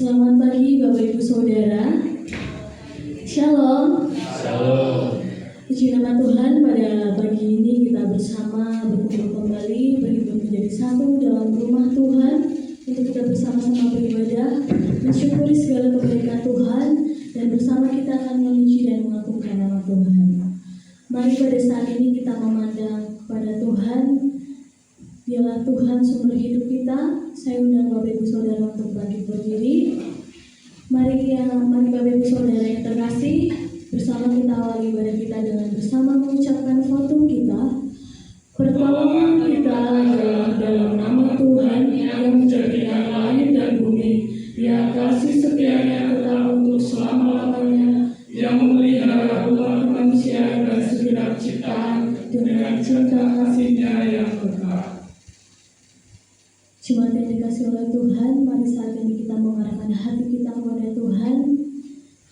Selamat pagi Bapak Ibu Saudara. Shalom. Shalom. Puji nama Tuhan, pada pagi ini kita bersama berkumpul kembali berhimpun menjadi satu dalam rumah Tuhan untuk kita bersama-sama beribadah, mensyukuri segala kebaikan Tuhan, dan bersama kita akan memuji dan mengagungkan nama Tuhan. Mari pada saat ini kita memandang kepada Tuhan. Dialah Tuhan sumber hidup kita. Saya undang Bapak Ibu Saudara untuk bangkit berdiri. Mari Bapak Ibu Saudara yang terkasih, bersama kita awali ibadah kita dengan bersama mengucapkan foto kita. Pertolongan kita adalah dalam nama Tuhan yang menjadikan langit dan bumi, yang kasih setianya tetap untuk selama-lamanya, yang memelihara umat manusia dan segenap ciptaan dengan cinta kasih-Nya yang kekal. Jemaat yang dikasih oleh Tuhan, mari saat ini kita mengarahkan hati kita kepada Tuhan.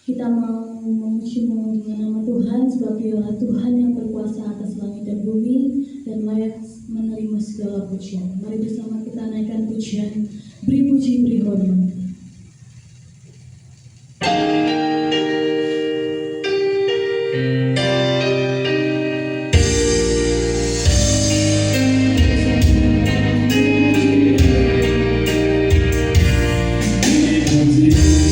Kita mau memuji mengagungkan nama Tuhan, sebab Dialah Tuhan yang berkuasa atas langit dan bumi dan layak menerima segala pujian. Mari bersama kita naikkan pujian, beri puji, beri hormat. Yesus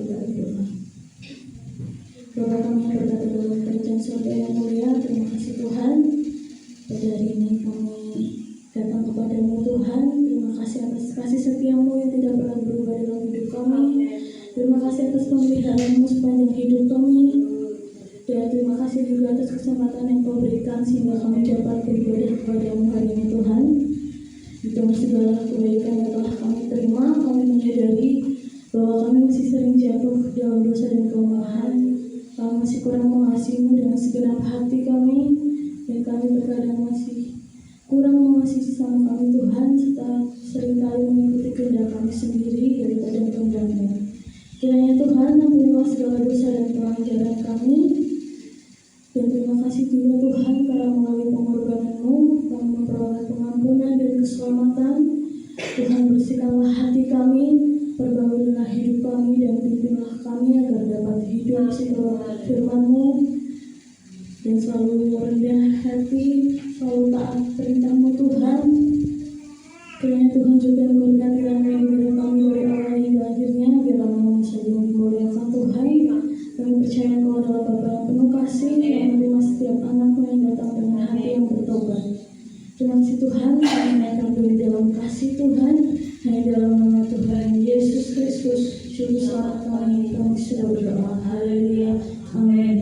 kita berdoa. Bapa kami yang berada dalam kerajaan surga yang mulia, terima kasih Tuhan. Pada hari ini kami datang kepadamu Tuhan. Terima kasih atas kasih setiamu yang tidak pernah berubah dalam hidup kami. Terima kasih atas pemeliharaanmu sepanjang hidup kami. Dan terima kasih juga atas kesempatan yang kau berikan sehingga kami dapat beribadah kepadamu hari ini Tuhan. Di tengah segala kebaikan yang telah kami terima, kami menyadari bahwa kami masih sering jatuh dalam dosa dan kelemahan. Kami masih kurang mengasihimu dengan segenap hati kami, dan kami terkadang masih kurang mengasihi sesama kami Tuhan, serta seringkali mengikuti kehendak kami sendiri daripada kehendak-Mu. Kiranya Tuhan ampunilah segala dosa dan pelanggaran kami. Dan terima kasih juga Tuhan karena melalui pengorbanan-Mu kami memperoleh pengampunan dan keselamatan. Tuhan bersihkanlah hati kami, perbagailah hidup kami, dan pimpinlah kami agar dapat hidup sesuai firman-Mu dan selalu rendah hati, selalu taat perintah-Mu Tuhan. Kiranya Tuhan juga memberkati ibadah kami dari awal hingga akhirnya, biar kami saja memuliakan Tuhan. Kami percaya Engkau adalah Bapa yang penuh kasih, yang menerima setiap anak-Mu yang datang dengan hati yang bertobat. Terima kasih Tuhan, kami menaikkan diri dalam kasih Tuhan, hanya dalam nama Tuhan Yesus Kristus, Juru Selamat kami sudah berdoa. Haleluya, amin.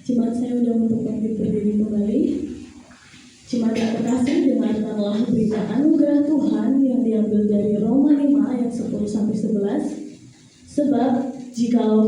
Jemaat saya sudah untuk bangkit berdiri kembali. Jemaat yang terkasih, dengarkanlah berita anugerah Tuhan yang diambil dari Roma 5 ayat 10-11. Sebab jikalau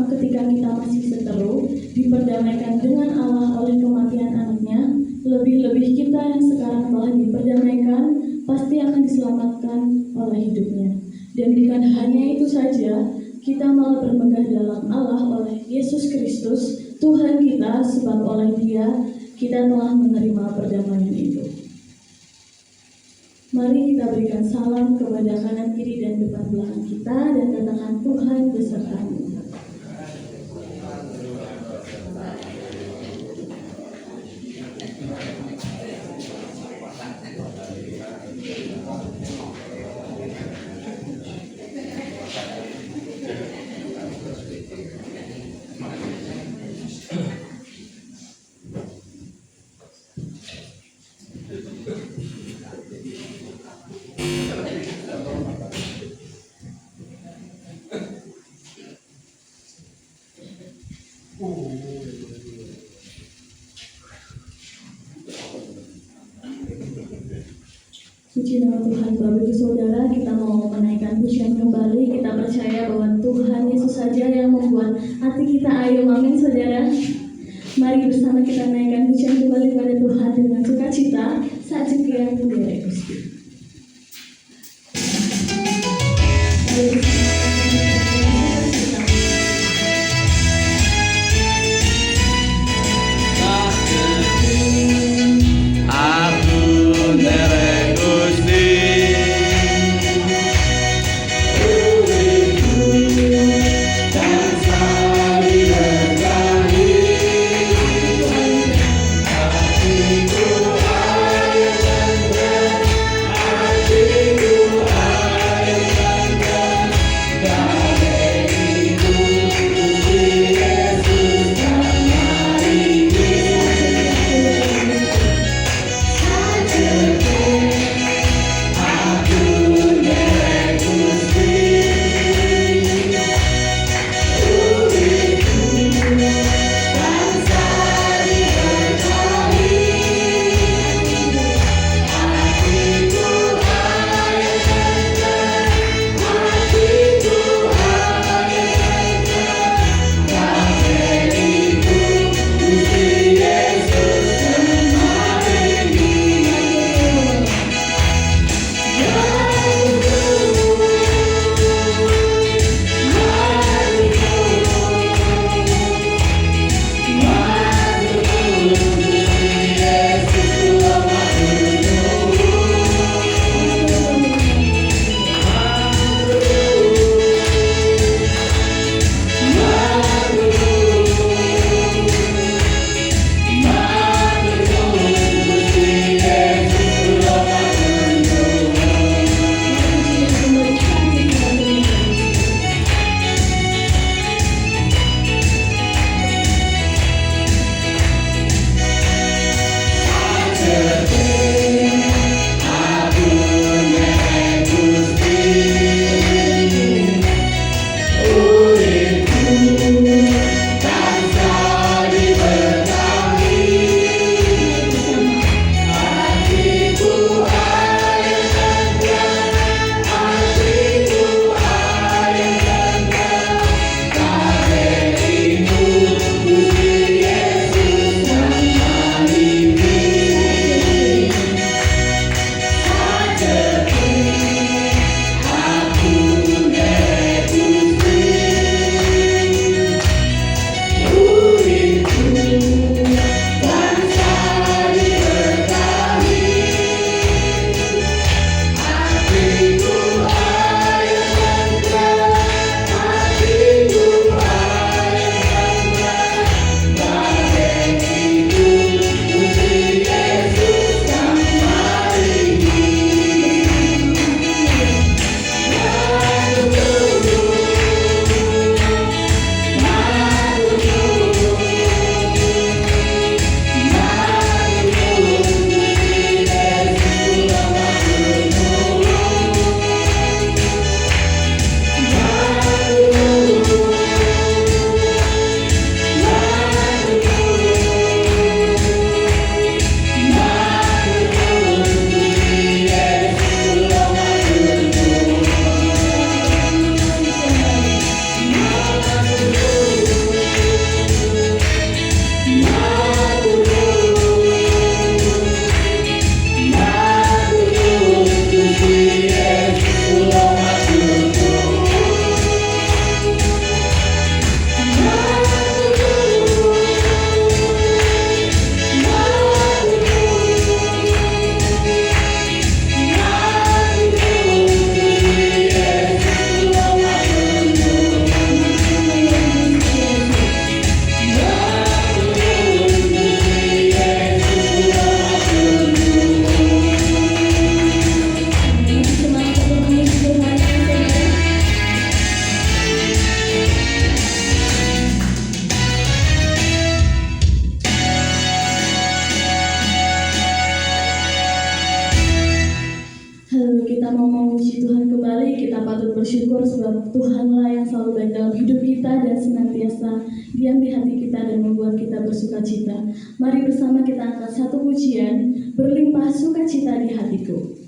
ketika kita masih seteru diperdamaikan dengan Allah oleh kematian anaknya, lebih-lebih kita yang sekarang telah diperdamaikan pasti akan diselamatkan oleh hidupnya. Dan bukan hanya itu saja, kita malah bermegah dalam Allah oleh Yesus Kristus Tuhan kita, sebab oleh Dia kita telah menerima perdamaian itu. Mari kita berikan salam kepada kanan kiri dan depan belakang kita dan katakan Tuhan besertamu. Puji nama Tuhan. Bapak Ibu Saudara, kita mau menaikkan pujian kembali. Kita percaya bahwa Tuhan Yesus saja yang membuat hati kita ayo. Amin Saudara. Mari bersama kita naikkan pujian kembali pada Tuhan dengan sukacita. Sajak yang mulia Gusti. selalu baik dalam hidup kita dan senantiasa diam di hati kita dan membuat kita bersuka cita. Mari bersama kita angkat satu pujian, berlimpah sukacita di hatiku.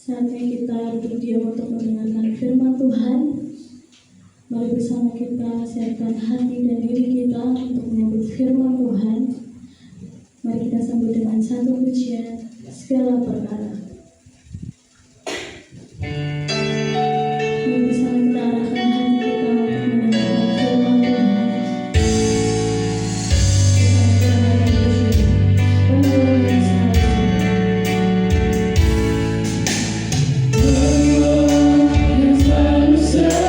Saatnya kita berdiam untuk mendengarkan firman Tuhan. Mari bersama kita siapkan hati dan diri kita untuk menyambut firman Tuhan. Mari kita sambut dengan satu pujian, segala perkara. Mari bersama kita arahkan hati kita untuk mendengarkan firman Tuhan. Bersama kita mendengarkan pujian, Pengeluaran yang selalu.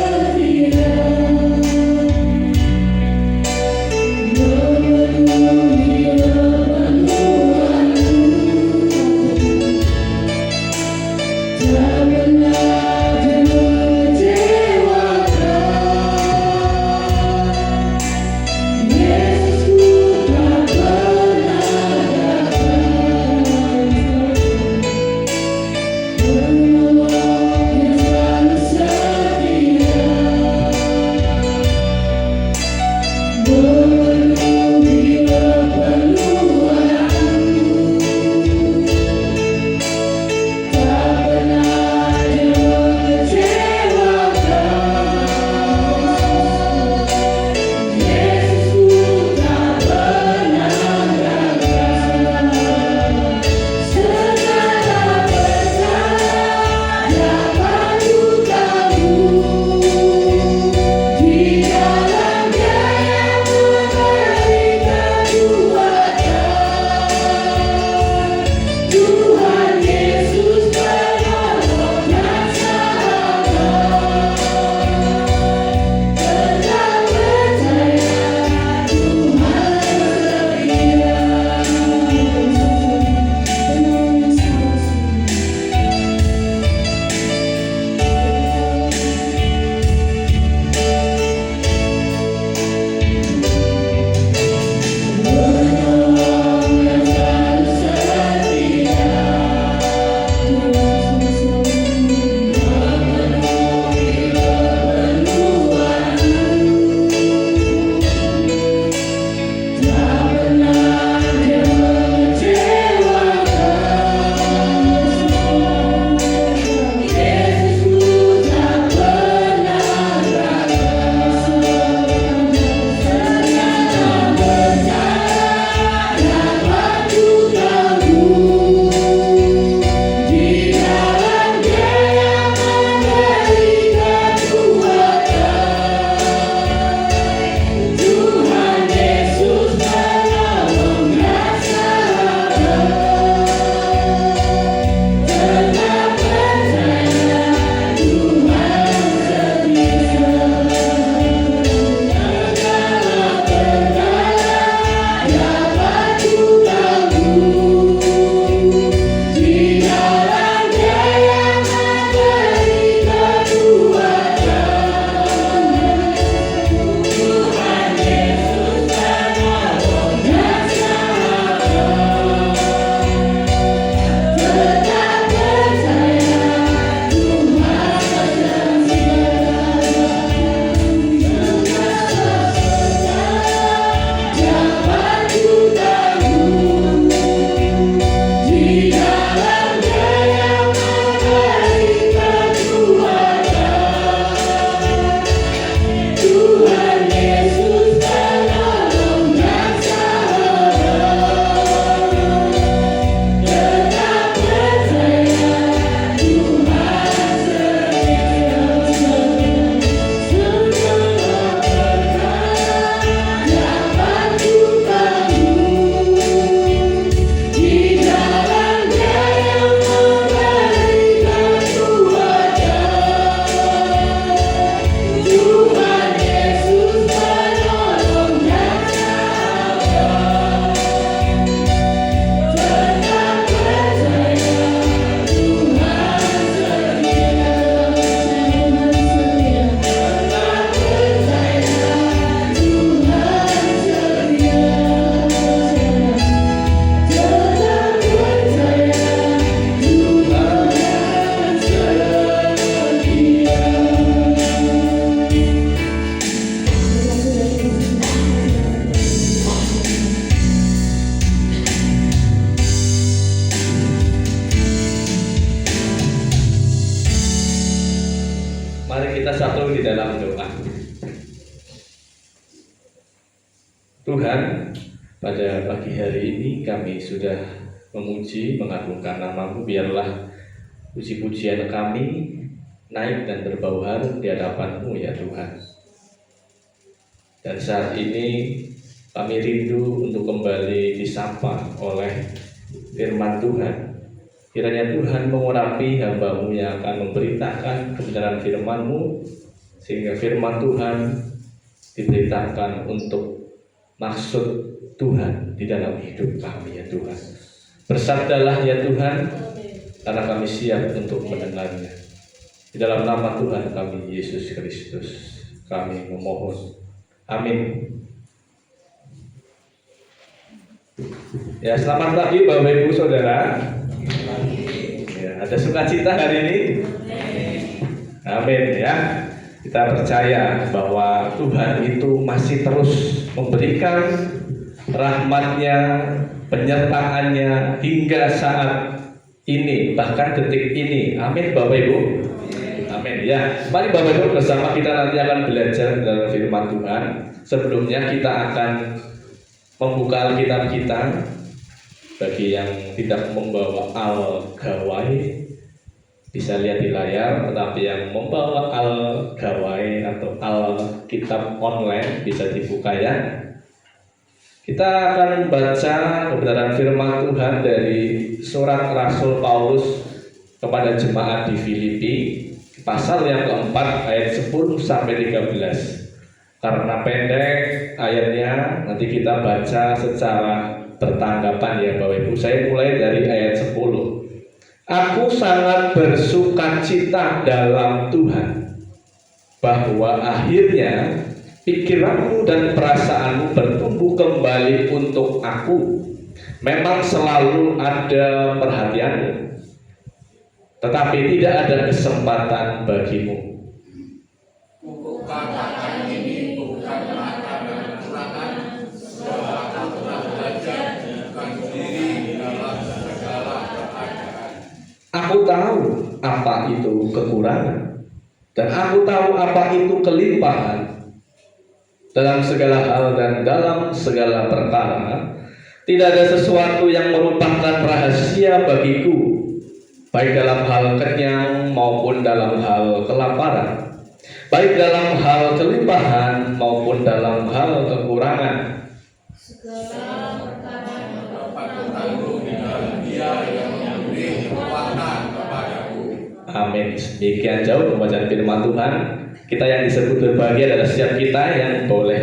Mari kita satu di dalam doa. Tuhan, pada pagi hari ini kami sudah memuji, mengagungkan nama-Mu. Biarlah puji-pujian kami naik dan berbau harum di hadapan-Mu ya Tuhan. Dan saat ini kami rindu untuk kembali disapa oleh firman Tuhan. Kiranya Tuhan mengurapi hamba-Mu yang akan memberitakan kebenaran firman-Mu, sehingga firman Tuhan diberitakan untuk maksud Tuhan di dalam hidup kami ya Tuhan. Bersabdalah ya Tuhan, karena kami siap untuk mendengarnya. Di dalam nama Tuhan kami Yesus Kristus kami memohon. Amin. Ya, selamat pagi Bapak Ibu Saudara. Ya, ada sukacita hari ini. Amin ya. Kita percaya bahwa Tuhan itu masih terus memberikan rahmat-Nya, penyertaannya hingga saat ini, bahkan detik ini. Amin Bapak Ibu. Amin ya. Mari Bapak Ibu bersama kita nanti akan belajar dalam firman Tuhan. Sebelumnya kita akan membuka Alkitab kita. Bagi yang tidak membawa Al-Gawai bisa lihat di layar, tetapi yang membawa Al-Gawai atau Alkitab online bisa dibuka ya. Kita akan baca kebenaran firman Tuhan dari surat Rasul Paulus kepada jemaat di Filipi, pasal yang keempat ayat 10 sampai 13. Karena pendek ayatnya, nanti kita baca secara bertanggapan ya Bapak Ibu. Saya mulai dari ayat 10. Aku sangat bersukacita dalam Tuhan bahwa akhirnya pikiranmu dan perasaanmu bertumbuh kembali untuk aku. Memang selalu ada perhatianmu, tetapi tidak ada kesempatan bagimu. Kukatakan ini bukan karena kekurangan, sebab aku telah belajar bukan diri dalam segala keadaan. Aku tahu apa itu kekurangan, dan aku tahu apa itu kelimpahan. Dalam segala hal dan dalam segala perkara, tidak ada sesuatu yang merupakan rahasia bagiku, baik dalam hal kenyang maupun dalam hal kelaparan, baik dalam hal kelimpahan maupun dalam hal kekurangan. Segala perkara dapat kutanggung di dalam Dia yang memberi kekuatan kepadaku. Amin. Demikian jauh pembacaan firman Tuhan. Kita yang disebut berbahagia adalah setiap kita yang boleh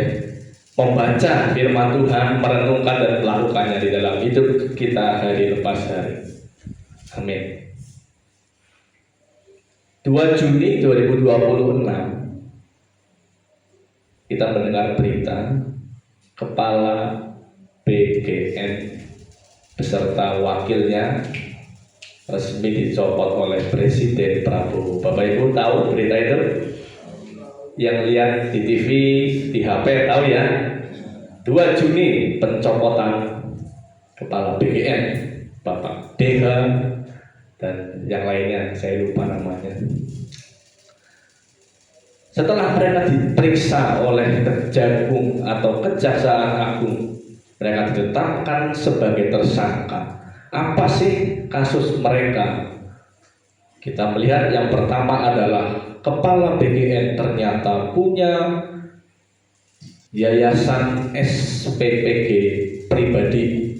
membaca firman Tuhan, merenungkan dan melakukannya di dalam hidup kita hari lepas hari. Amin. 2 Juni 2026 kita mendengar berita Kepala BGN beserta wakilnya resmi dicopot oleh Presiden Prabowo. Bapak Ibu tahu berita itu? Yang lihat di TV, di HP tahu ya? 2 Juni pencopotan Kepala BGN Bapak DH dan yang lainnya, saya lupa namanya. Setelah mereka diperiksa oleh Kejagung atau Kejaksaan Agung, mereka ditetapkan sebagai tersangka. Apa sih kasus mereka? Kita melihat yang pertama adalah Kepala BGN ternyata punya yayasan SPPG pribadi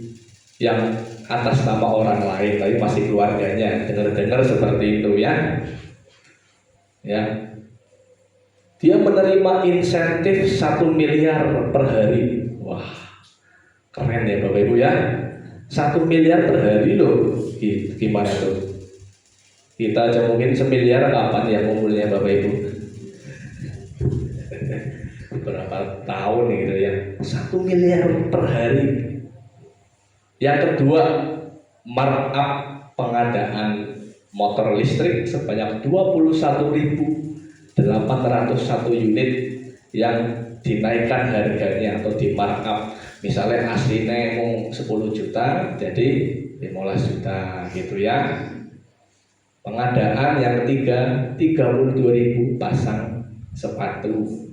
yang atas nama orang lain, tapi masih keluarganya. Dengar-dengar seperti itu ya. Ya. Dia menerima insentif 1 miliar per hari. Wah, keren ya Bapak Ibu ya. 1 miliar per hari loh. Gimana tuh? Kita aja mungkin 1 miliar kapan ya kumpulnya Bapak Ibu? Berapa tahun gitu ya? 1 miliar per hari. Yang kedua, markup pengadaan motor listrik sebanyak 21.801 unit yang dinaikkan harganya atau di markup. Misalnya aslinya mau 10 juta jadi 15 juta gitu ya. Pengadaan yang ketiga, 32.000 pasang sepatu.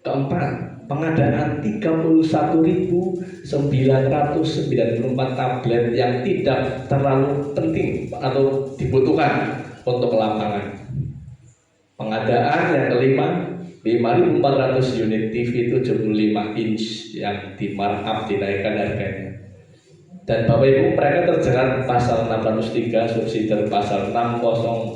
Keempat, pengadaan 31.994 tablet yang tidak terlalu penting atau dibutuhkan untuk lapangan. Pengadaan yang kelima, 5.400 unit TV 75 inch yang di markup, dinaikkan harganya. Dan Bapak Ibu, mereka terjerat pasal 603 subsidi pasal 604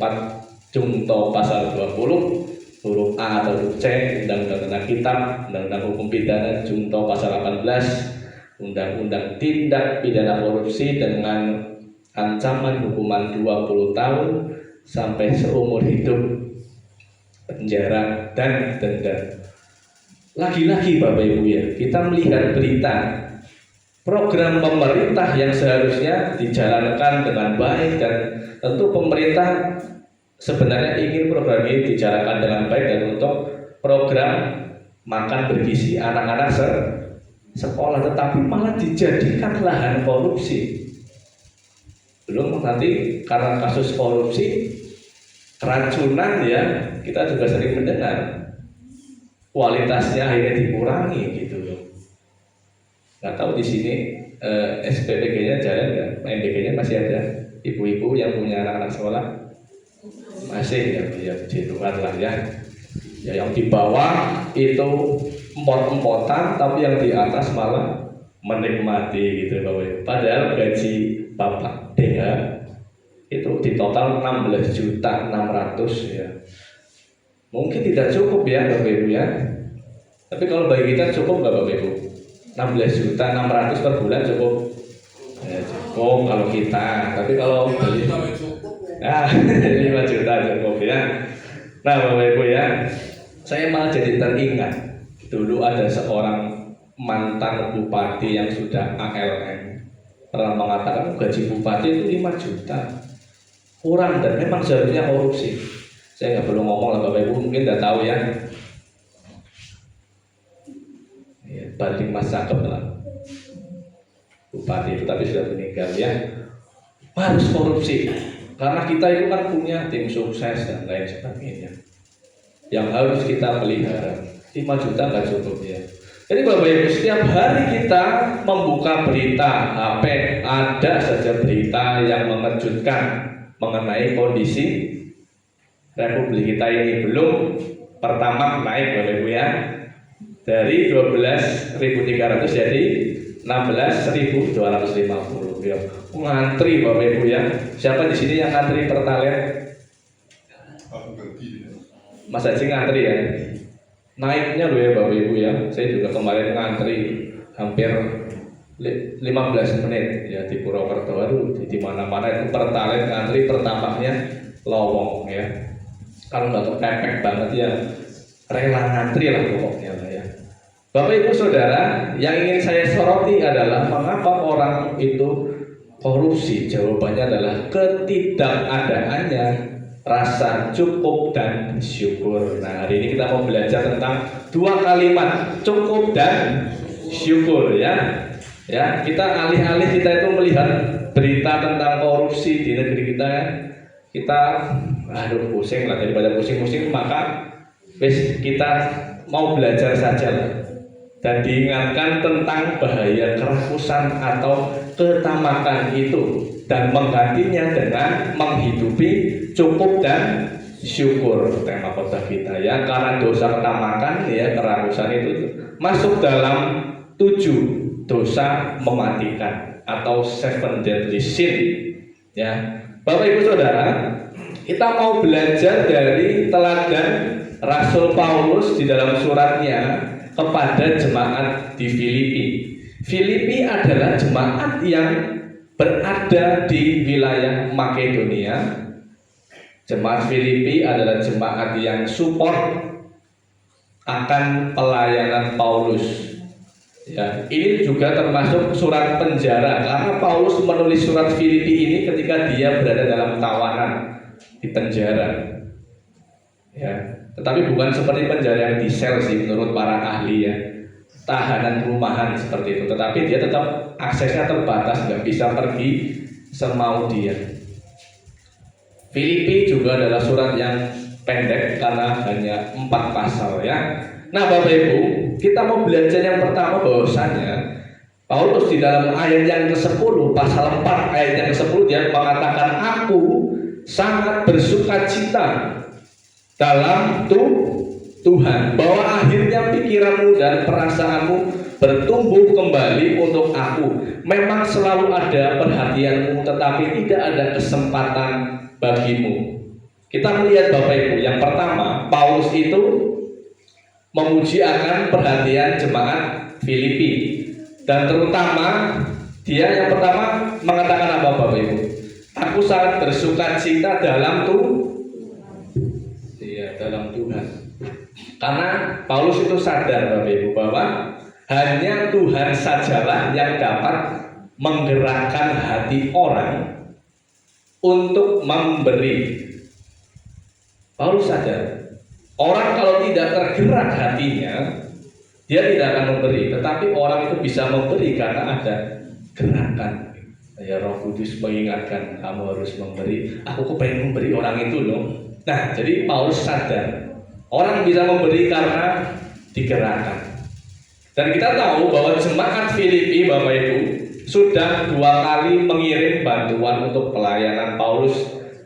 Junto pasal 20 huruf A atau huruf C Undang-Undang Tentang Kitab, Undang-Undang Hukum Pidana Junto pasal 18, Undang-Undang Tindak Pidana Korupsi dengan ancaman hukuman 20 tahun sampai seumur hidup penjara dan denda. Lagi-lagi Bapak Ibu ya, kita melihat berita program pemerintah yang seharusnya dijalankan dengan baik, dan tentu pemerintah sebenarnya ingin program ini dijalankan dengan baik dan untuk program makan bergizi anak-anak sekolah, tetapi malah dijadikan lahan korupsi. Belum nanti karena kasus korupsi keracunan ya, kita juga sering mendengar kualitasnya akhirnya dikurangi gitu loh. Nggak tahu di sini SPPG-nya jalan nggak, MBG-nya masih ada, ibu-ibu yang punya anak-anak sekolah masih ya puji Tuhan lah ya. Ya yang di bawah itu empot-empotan, tapi yang di atas malah menikmati gitu Bapak. Padahal gaji Bapak DH itu di total 16.600.000 ya. Mungkin tidak cukup ya Bapak Ibu ya. Tapi kalau bagi kita cukup nggak Bapak Ibu? 16.600.000 per bulan cukup? Ya, cukup kalau kita. Tapi kalau beli 5 juta cukup ya. Nah Bapak Ibu ya, saya malah jadi teringat dulu ada seorang mantan bupati yang sudah ALM pernah mengatakan gaji bupati itu 5 juta kurang, dan memang seharusnya korupsi. Saya nggak perlu ngomong lah Bapak Ibu, mungkin udah tahu ya. Banding Mas Cakep lah bupati itu, tapi sudah meninggal ya. Harus korupsi karena kita itu kan punya tim sukses dan lain sebagainya yang harus kita pelihara. 5 juta nggak cukup ya. Jadi Bapak Ibu, setiap hari kita membuka berita HP, ada saja berita yang mengejutkan mengenai kondisi Republik kita ini. Belum pertama naik Bapak Ibu ya, dari 12.300 jadi 16.250 ya. Ngantri Bapak Ibu ya. Siapa di sini yang ngantri Pertalite? Mas Haji ngantri ya. Naiknya loh ya Bapak Ibu ya. Saya juga kemarin ngantri hampir 15 menit ya di Purwokerto. Aduh, di mana-mana itu Pertalite ngantri, pertamanya lowong ya. Kalau nggak kepepek banget ya, rela ngantri lah pokoknya lah ya. Bapak Ibu Saudara, yang ingin saya soroti adalah mengapa orang itu korupsi. Jawabannya adalah ketidakadaannya rasa cukup dan syukur. Nah, hari ini kita mau belajar tentang 2 kalimat, cukup dan syukur ya. Ya, kita alih-alih kita itu melihat berita tentang korupsi di negeri kita ya. Kita pusing lah, daripada pusing-pusing maka kita mau belajar saja lah. Dan diingatkan tentang bahaya kerakusan atau ketamakan itu, dan menggantinya dengan menghidupi cukup dan syukur, tema khotbah kita ya. Karena dosa ketamakan ya, kerakusan itu masuk dalam 7 dosa mematikan atau 7 deadly sin ya. Bapak Ibu Saudara, kita mau belajar dari teladan Rasul Paulus di dalam suratnya kepada jemaat di Filipi. Filipi adalah jemaat yang berada di wilayah Makedonia. Jemaat Filipi adalah jemaat yang support akan pelayanan Paulus. Ya, ini juga termasuk surat penjara karena Paulus menulis surat Filipi ini ketika dia berada dalam tawanan di penjara. Ya, tetapi bukan seperti penjara yang di sel sih menurut para ahli ya, tahanan rumahan seperti itu. Tetapi dia tetap aksesnya terbatas, nggak bisa pergi semau dia. Filipi juga adalah surat yang pendek karena hanya 4 pasal ya. Nah Bapak Ibu, kita mau belajar yang pertama bahwasanya Paulus di dalam ayat yang ke-10, pasal 4 ayat yang ke-10 dia mengatakan, aku sangat bersuka cita dalam Tuhan bahwa akhirnya pikiranmu dan perasaanmu bertumbuh kembali untuk aku. Memang selalu ada perhatianmu, tetapi tidak ada kesempatan bagimu. Kita melihat Bapak Ibu, yang pertama Paulus itu memuji akan perhatian jemaat Filipi, dan terutama dia yang pertama mengatakan apa Bapak Ibu? Aku sangat bersuka cita dalam dalam Tuhan. Karena Paulus itu sadar Bapak Ibu bahwa hanya Tuhan sajalah yang dapat menggerakkan hati orang untuk memberi. Paulus sadar, orang kalau tidak tergerak hatinya, dia tidak akan memberi. Tetapi orang itu bisa memberi karena ada gerakan. Ya, Roh Kudus mengingatkan, kamu harus memberi. Aku kepengen memberi orang itu loh. Nah, jadi Paulus sadar, orang bisa memberi karena digerakkan. Dan kita tahu bahwa jemaat Filipi Bapak Ibu sudah 2 kali mengirim bantuan untuk pelayanan Paulus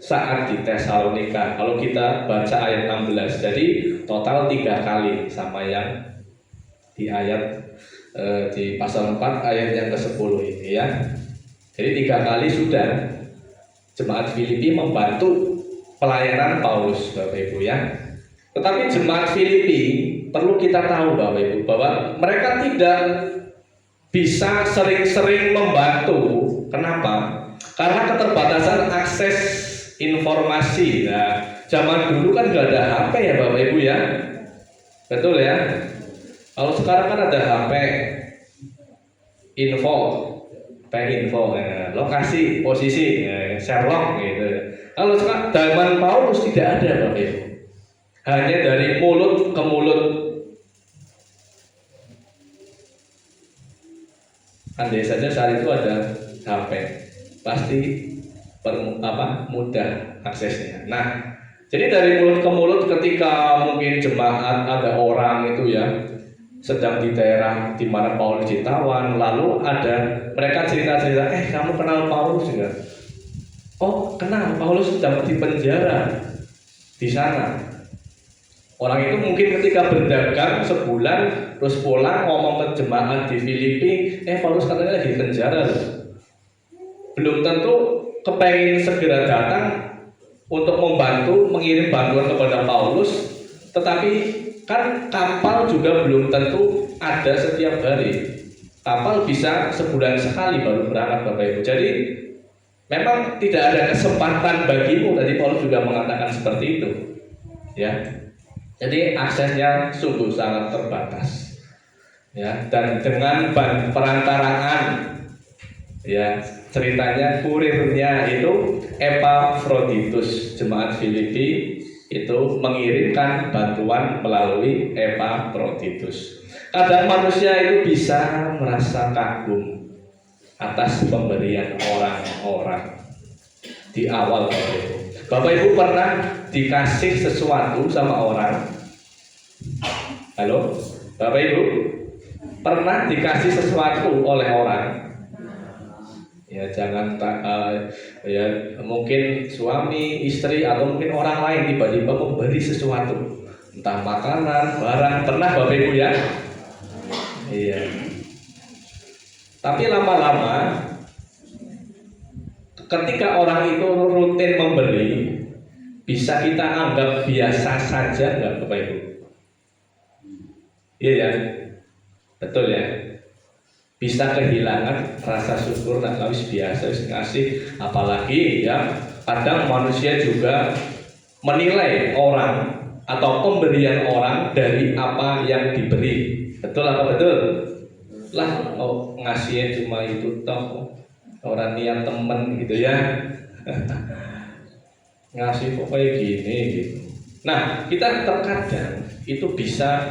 saat di Tesalonika. Kalau kita baca ayat 16, jadi total 3 kali sama yang di ayat di pasal 4 ayat yang ke-10 ini ya. Jadi 3 kali sudah jemaat Filipi membantu pelayanan Paulus Bapak Ibu ya. Tetapi jemaat Filipi perlu kita tahu Bapak Ibu bahwa mereka tidak bisa sering-sering membantu. Kenapa? Karena keterbatasan akses informasi. Nah, zaman dulu kan nggak ada HP ya Bapak Ibu ya, betul ya. Kalau sekarang kan ada HP info, lokasi, posisi, Sherlock gitu. Kalau sekarang zaman Paulus tidak ada Bapak Ibu, hanya dari mulut ke mulut. Andai saja saat itu ada HP, pasti mudah aksesnya. Nah, jadi dari mulut ke mulut ketika mungkin jemaat ada orang itu ya sedang di daerah di mana Paulus ditawan, lalu ada mereka cerita-cerita, kamu kenal Paulus enggak? Oh, kenal, Paulus sedang di penjara di sana. Orang itu mungkin ketika berdagang sebulan terus pulang ngomong ke jemaat di Filipi, Paulus katanya lagi di penjara loh. Belum tentu kepengen segera datang untuk membantu mengirim bantuan kepada Paulus, tetapi kan kapal juga belum tentu ada setiap hari. Kapal bisa sebulan sekali baru berangkat Bapak Ibu. Jadi memang tidak ada kesempatan bagimu. Tadi Paulus juga mengatakan seperti itu ya. Jadi aksesnya sungguh sangat terbatas ya. Dan dengan perantaraan ya, ceritanya kurirnya itu Epafroditus, jemaat Filipi itu mengirimkan bantuan melalui Epafroditus. Kadang manusia itu bisa merasa kagum atas pemberian orang-orang di awal Bapak Ibu. Bapak Ibu pernah dikasih sesuatu sama orang? Halo, Bapak Ibu pernah dikasih sesuatu oleh orang? Ya jangan ya mungkin suami, istri atau mungkin orang lain tiba-tiba memberi sesuatu, entah makanan, barang, pernah Bapak Ibu ya? Iya. Tapi lama-lama ketika orang itu rutin memberi, bisa kita anggap biasa saja nggak Bapak Ibu? Iya ya, betul ya. Bisa kehilangan rasa syukur, nah kalau biasa ngasih, apalagi ya kadang manusia juga menilai orang atau pemberian orang dari apa yang diberi. Betul apa betul? Lah, ngasihnya cuma itu toh, orang niat temen gitu ya. Ngasih kok kayak gini gitu. Nah, kita terkadang itu bisa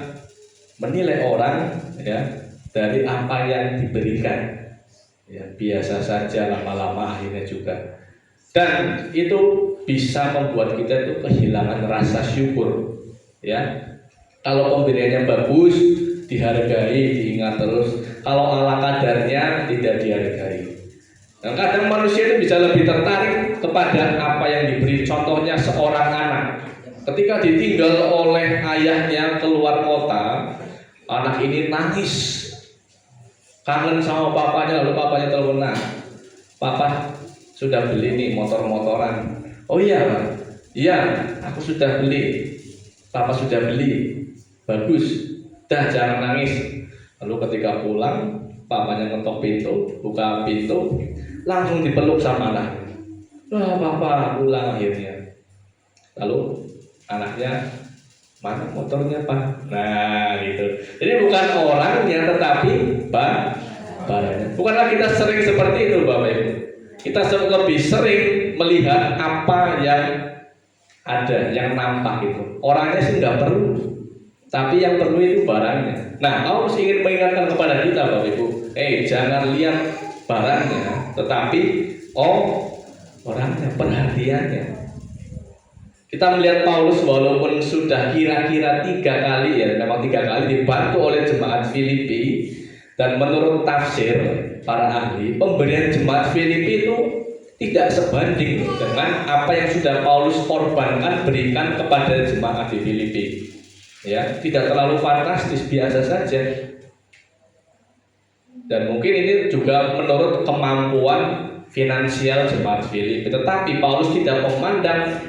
menilai orang ya dari apa yang diberikan ya, biasa saja, lama-lama akhirnya juga. Dan itu bisa membuat kita itu kehilangan rasa syukur. Ya, kalau pemberiannya bagus, dihargai, diingat terus. Kalau ala kadarnya tidak dihargai. Nah, kadang manusia itu bisa lebih tertarik kepada apa yang diberi. Contohnya seorang anak, ketika ditinggal oleh ayahnya keluar kota, anak ini nangis, kangen sama papanya. Lalu papanya telepon, "Nah, papa sudah beli nih motor-motoran." "Oh iya, iya, aku sudah beli. Papa sudah beli. Bagus. Dah, jangan nangis." Lalu ketika pulang, papanya ngetok pintu, buka pintu, langsung dipeluk sama anak. "Wah, papa pulang akhirnya." Lalu anaknya, "Mana motornya, Pak?" Nah, gitu. Jadi bukan orangnya, tetapi barangnya. Bukanlah kita sering seperti itu, Bapak Ibu. Kita lebih sering melihat apa yang ada, yang nampak itu. Orangnya sih nggak perlu, tapi yang perlu itu barangnya. Nah, Paulus ingin mengingatkan kepada kita, Bapak Ibu, jangan lihat barangnya, tetapi orangnya, perhatiannya. Kita melihat Paulus walaupun sudah kira-kira 3 kali, ya memang 3 kali dibantu oleh jemaat Filipi, dan menurut tafsir para ahli, pemberian jemaat Filipi itu tidak sebanding dengan apa yang sudah Paulus korbankan berikan kepada jemaat di Filipi. Ya, tidak terlalu fantastis, biasa saja. Dan mungkin ini juga menurut kemampuan finansial jemaat Filipi. Tetapi Paulus tidak memandang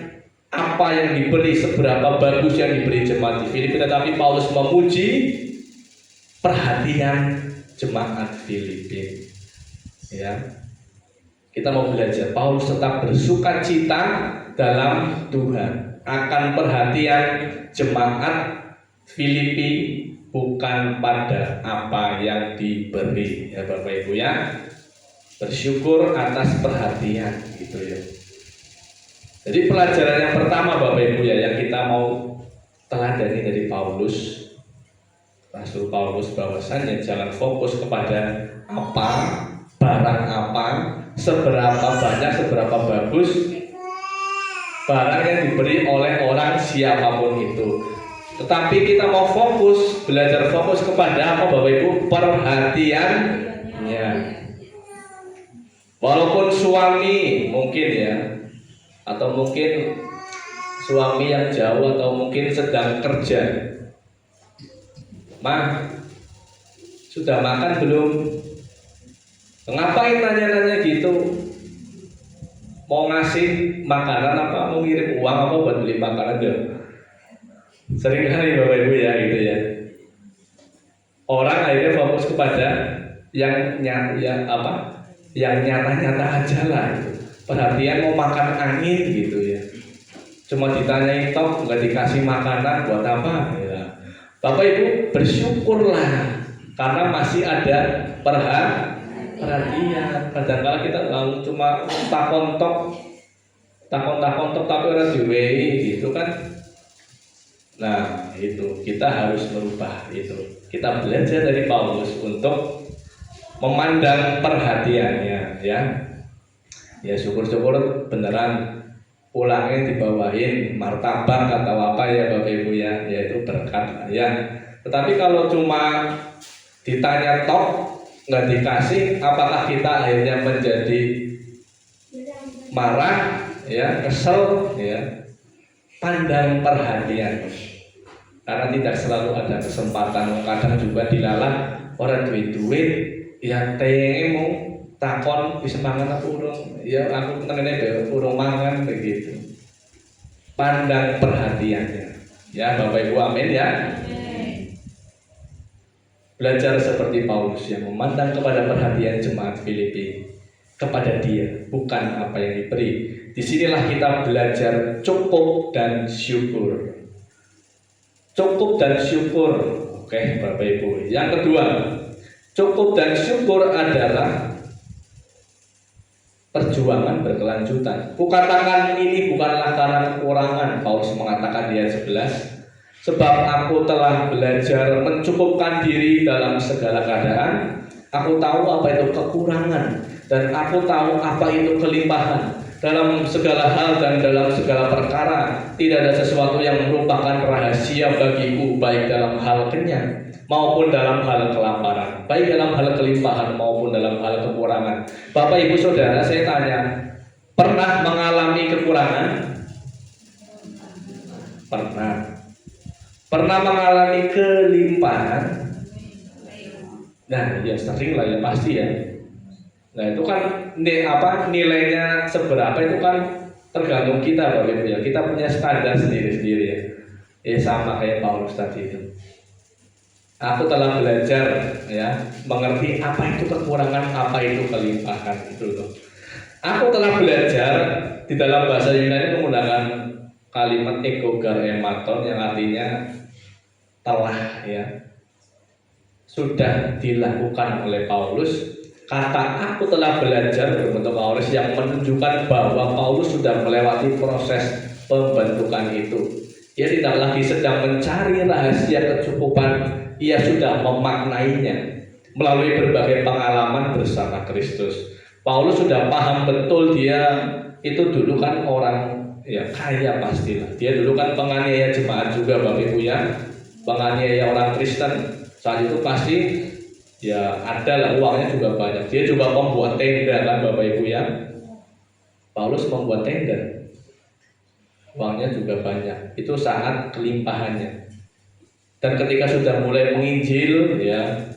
apa yang diberi, seberapa bagus yang diberi jemaat di Filipi, tetapi Paulus memuji perhatian jemaat Filipi. Ya, kita mau belajar. Paulus tetap bersuka cita dalam Tuhan akan perhatian jemaat Filipi, bukan pada apa yang diberi. Ya Bapak Ibu ya, bersyukur atas perhatian gitu ya. Jadi pelajaran yang pertama Bapak Ibu ya, yang kita mau teladani dari Paulus, Rasul Paulus, bahwasannya jangan fokus kepada apa, barang apa, seberapa banyak, seberapa bagus barang yang diberi oleh orang siapapun itu. Tetapi kita mau fokus, belajar fokus kepada apa Bapak Ibu? Perhatiannya. Walaupun suami mungkin ya, atau mungkin suami yang jauh, atau mungkin sedang kerja. "Ma, sudah makan belum?" Ngapain nanya-nanya gitu? Mau ngasih makanan apa? Mau ngirim uang apa buat beli makanan dong? Sering kali Bapak Ibu ya gitu ya. Orang akhirnya fokus kepada yang nyata-nyata aja lah gitu. Perhatian mau makan angin gitu ya. Cuma ditanyain tok, nggak dikasih makanan, buat apa? Ya. Bapak Ibu bersyukurlah karena masih ada perhatian. Kadang-kala kita cuma takon tok tapi orang diwehi gitu kan. Nah itu kita harus merubah itu. Kita belajar dari Paulus untuk memandang perhatiannya ya. Ya syukur-syukur beneran pulangnya dibawain martabak atau apa ya Bapak Ibu ya, yaitu berkat ya. Tetapi kalau cuma ditanya tok nggak dikasih, apakah kita akhirnya menjadi marah ya, kesel ya? Pandang perhatian, karena tidak selalu ada kesempatan. Kadang juga dilalah orang duit ya, temu takon bisa mangan apa urung ya, aku tengennya urung mangan begitu. Pandang perhatiannya ya Bapak Ibu, amin ya. Belajar seperti Paulus yang memandang kepada perhatian jemaat Filipi, kepada dia, bukan apa yang diberi. Disinilah kita belajar cukup dan syukur. Cukup dan syukur. Oke Bapak Ibu. Yang kedua, cukup dan syukur adalah perjuangan berkelanjutan. Kukatakan ini bukanlah karena kekurangan. Paulus mengatakan di ayat 11, sebab aku telah belajar mencukupkan diri dalam segala keadaan. Aku tahu apa itu kekurangan, dan aku tahu apa itu kelimpahan. dalam segala hal dan dalam segala perkara. Tidak ada sesuatu yang merupakan rahasia bagiku, baik dalam hal kenyang maupun dalam hal kelaparan, baik dalam hal kelimpahan maupun dalam hal kekurangan. Bapak Ibu Saudara, saya tanya, pernah mengalami kekurangan? Pernah. Pernah mengalami kelimpahan? Nah, ya sering lah ya, pasti ya. Nah, itu kan nilainya seberapa itu kan tergantung kita Bapak Ibu ya. Kita punya standar sendiri-sendiri ya. Sama kayak Paulus tadi itu. Aku telah belajar ya, mengerti apa itu kekurangan, apa itu kelimpahan itu loh. Aku telah belajar, di dalam bahasa Yunani menggunakan kalimat ekogarematon yang artinya telah ya, sudah dilakukan oleh Paulus. Kata aku telah belajar berbentuk Paulus yang menunjukkan bahwa Paulus sudah melewati proses pembentukan itu. Ia tidak lagi sedang mencari rahasia kecukupan, ia sudah memaknainya melalui berbagai pengalaman bersama Kristus. Paulus sudah paham betul, dia itu dulu kan orang ya kaya pastilah. Dia dulu kan penganiaya jemaat juga Bapak Ibu ya, penganiaya orang Kristen. Saat itu pasti ya ada lah, uangnya juga banyak. Dia juga membuat tenda kan Bapak Ibu ya. Paulus membuat tenda, uangnya juga banyak. Itu saat kelimpahannya. Dan ketika sudah mulai menginjil ya,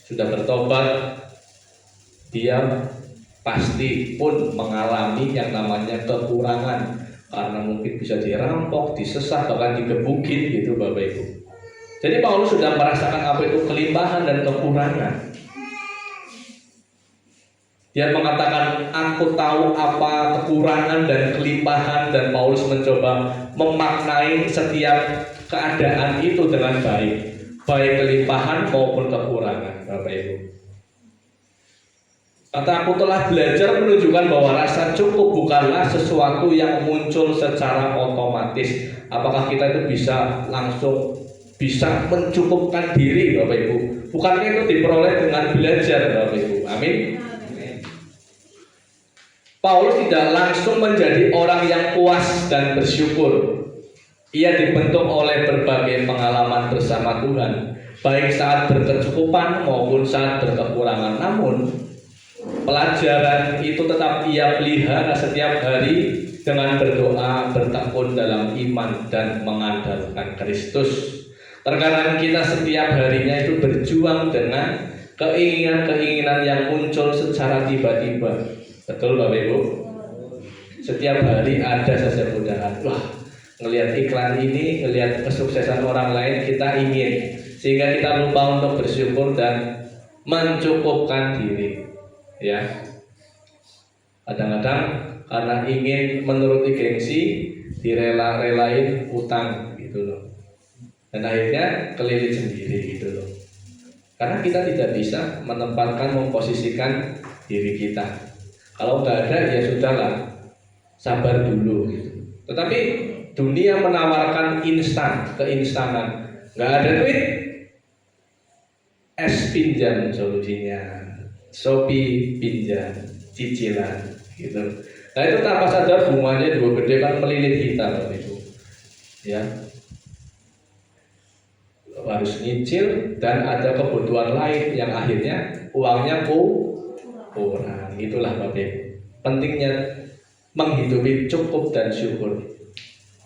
sudah bertobat, dia pasti pun mengalami yang namanya kekurangan, karena mungkin bisa dirampok, disesat, bahkan digebukin gitu Bapak Ibu. Jadi Paulus sudah merasakan apa itu kelimpahan dan kekurangan. Dia mengatakan, aku tahu apa kekurangan dan kelimpahan, dan Paulus mencoba memaknai setiap keadaan itu dengan baik, baik kelimpahan maupun kekurangan Bapak Ibu. Kata aku telah belajar menunjukkan bahwa rasa cukup bukanlah sesuatu yang muncul secara otomatis. Apakah kita itu bisa langsung bisa mencukupkan diri Bapak Ibu? Bukankah itu diperoleh dengan belajar Bapak Ibu? Amin. Paulus tidak langsung menjadi orang yang puas dan bersyukur. Ia dibentuk oleh berbagai pengalaman bersama Tuhan, baik saat berkecukupan maupun saat berkekurangan. Namun pelajaran itu tetap ia pelihara setiap hari dengan berdoa, bertekun dalam iman dan mengandalkan Kristus. Terkadang kita setiap harinya itu berjuang dengan keinginan-keinginan yang muncul secara tiba-tiba. Betul Bapak Ibu? Setiap hari ada saja godaan. Wah, ngelihat iklan ini, ngelihat kesuksesan orang lain, kita ingin, sehingga kita lupa untuk bersyukur dan mencukupkan diri. Ya, kadang-kadang karena ingin menuruti gengsi, direla-relain utang gitu loh, dan akhirnya kelilit sendiri gitu loh. Karena kita tidak bisa menempatkan, memposisikan diri kita. Kalau nggak ada ya sudahlah, sabar dulu gitu. Tetapi dunia menawarkan keinstanan. Nggak ada duit, es pinjam solusinya, Shopee pinjam, cicilan gitu. Nah itu tanpa sadar bunganya juga gede kan, melilit kita Bapak Ibu. Ya, harus nyicil dan ada kebutuhan lain yang akhirnya uangnya kurang. Itulah Bapak Ibu, pentingnya menghidupi cukup dan syukur.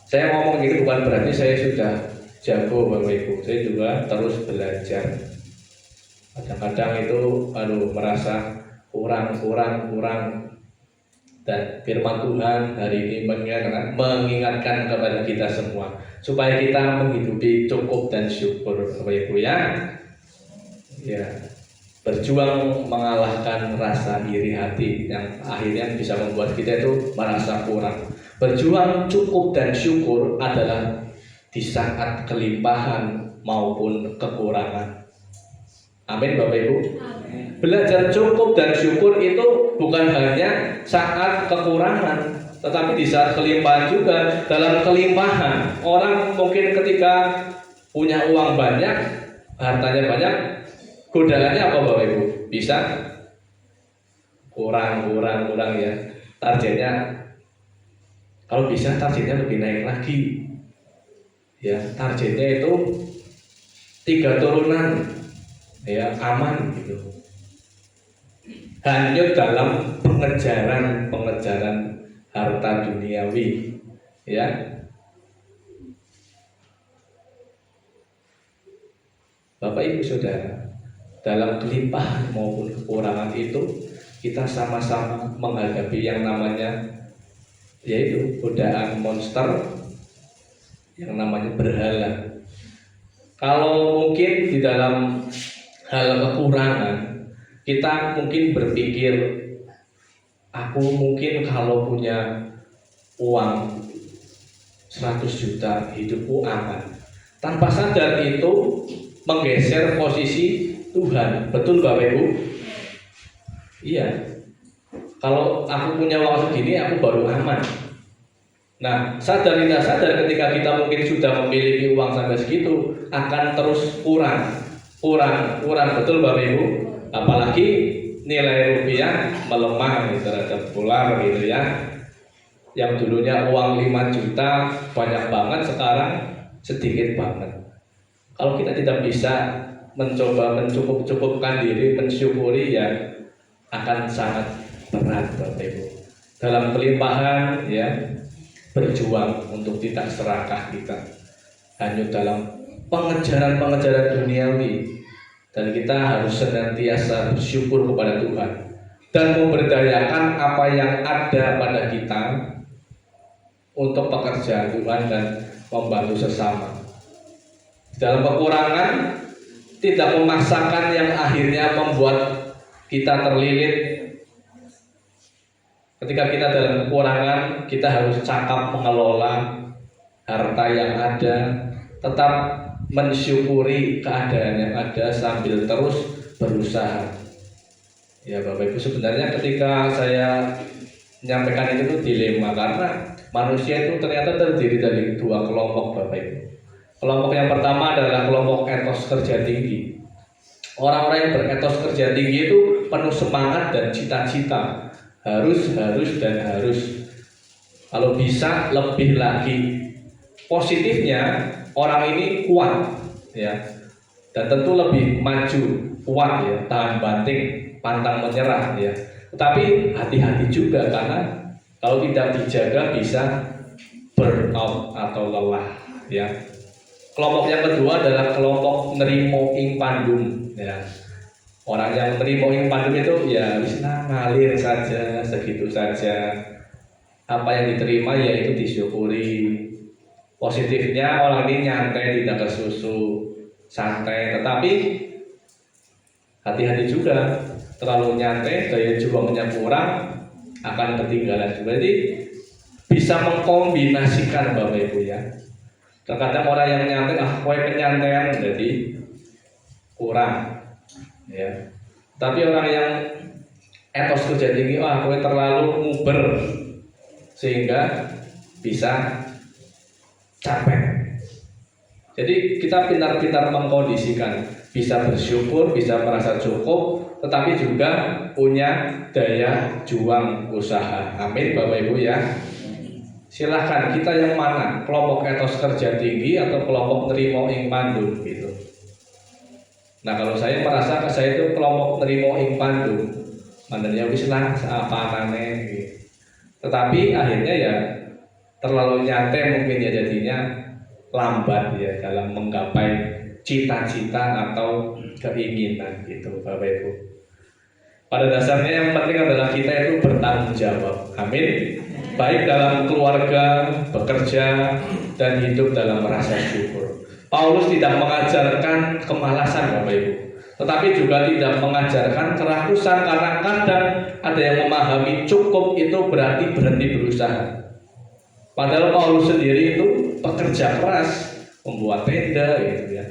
Saya ngomong ini bukan berarti saya sudah jago Bapak Ibu, saya juga terus belajar. Kadang-kadang itu merasa kurang. Dan firman Tuhan hari ini mengingatkan kepada kita semua supaya kita menghidupi cukup dan syukur Bapak Ibu ya. Ya, berjuang mengalahkan rasa iri hati yang akhirnya bisa membuat kita itu merasa kurang. Berjuang cukup dan syukur adalah di saat kelimpahan maupun kekurangan. Amin Bapak Ibu. Amin. Belajar cukup dan syukur itu bukan hanya saat kekurangan, tetapi di saat kelimpahan juga. Dalam kelimpahan, orang mungkin ketika punya uang banyak, hartanya banyak, godaannya apa Bapak Ibu? Bisa kurang ya. Targetnya Kalau bisa targetnya lebih naik lagi. Ya, targetnya itu 3 turunan, ya, aman gitu. Hanyut dalam pengejaran harta duniawi, ya. Bapak Ibu Saudara, dalam kelimpahan maupun kekurangan itu kita sama-sama menghadapi yang namanya yaitu godaan monster yang namanya berhala. Kalau mungkin di dalam hal kekurangan kita mungkin berpikir, aku mungkin kalau punya uang 100 juta hidupku aman. Tanpa sadar itu menggeser posisi Tuhan. Betul Bapak Ibu? Iya. Kalau aku punya uang segini aku baru aman. Nah, sadar tidak sadar ketika kita mungkin sudah memiliki uang sampai segitu akan terus kurang. Betul Bapak Ibu? Apalagi nilai rupiah melemah terhadap dolar gitu ya. Yang dulunya uang 5 juta banyak banget, sekarang sedikit banget. Kalau kita tidak bisa mencoba mencukup-cukupkan diri, mensyukuri, ya akan sangat berat Bapak Ibu. Dalam kelimpahan ya, berjuang untuk tidak serakah kita hanyut dalam pengejaran duniawi, dan kita harus senantiasa bersyukur kepada Tuhan dan memberdayakan apa yang ada pada kita untuk pekerjaan Tuhan dan membantu sesama. Dalam kekurangan tidak memaksakan yang akhirnya membuat kita terlilit. Ketika kita dalam kekurangan, kita harus cakap mengelola harta yang ada, tetap mensyukuri keadaan yang ada sambil terus berusaha. Ya Bapak Ibu, sebenarnya ketika saya menyampaikan itu dilema, karena manusia itu ternyata terdiri dari 2 kelompok Bapak Ibu. Kelompok yang pertama adalah kelompok etos kerja tinggi. Orang-orang yang beretos kerja tinggi itu penuh semangat dan cita-cita, harus. Kalau bisa lebih lagi. Positifnya orang ini kuat ya, dan tentu lebih maju, kuat ya, tahan banting, pantang menyerah ya. Tetapi hati-hati juga, karena kalau tidak dijaga bisa burnout atau lelah ya. Kelompok yang kedua adalah kelompok nerimo ing pandum ya. Orang yang nerimo ing pandum itu ya bisa ngalir saja, segitu saja. Apa yang diterima ya itu disyukuri. Positifnya orang ini nyantai, tidak kesusu, santai. Tetapi hati-hati juga, terlalu nyantai, daya juangnya kurang, akan ketinggalan. Jadi bisa mengkombinasikan Bapak Ibu ya. Terkadang orang yang nyantai, kowe kenyantaian, jadi kurang ya. Tapi orang yang etos kerja tinggi, kowe terlalu nguber, sehingga bisa capek. Jadi kita pintar-pintar mengkondisikan, bisa bersyukur, bisa merasa cukup, tetapi juga punya daya juang usaha. Amin Bapak Ibu ya. Silahkan, kita yang mana? Kelompok etos kerja tinggi atau kelompok nerimo ing pandum gitu. Nah kalau saya merasa saya itu kelompok nerimo ing pandum, mandannya wis lah seapanane gitu. Tetapi akhirnya ya terlalu nyantai mungkin ya, jadinya lambat ya dalam menggapai cita-cita atau keinginan gitu Bapak Ibu. Pada dasarnya yang penting adalah kita itu bertanggung jawab. Amin. Baik dalam keluarga, bekerja, dan hidup dalam rasa syukur. Paulus tidak mengajarkan kemalasan Bapak Ibu, tetapi juga tidak mengajarkan kerakusan, karena kadang ada yang memahami cukup itu berarti berhenti berusaha. Padahal Paulus sendiri itu pekerja keras, membuat tenda gitu ya.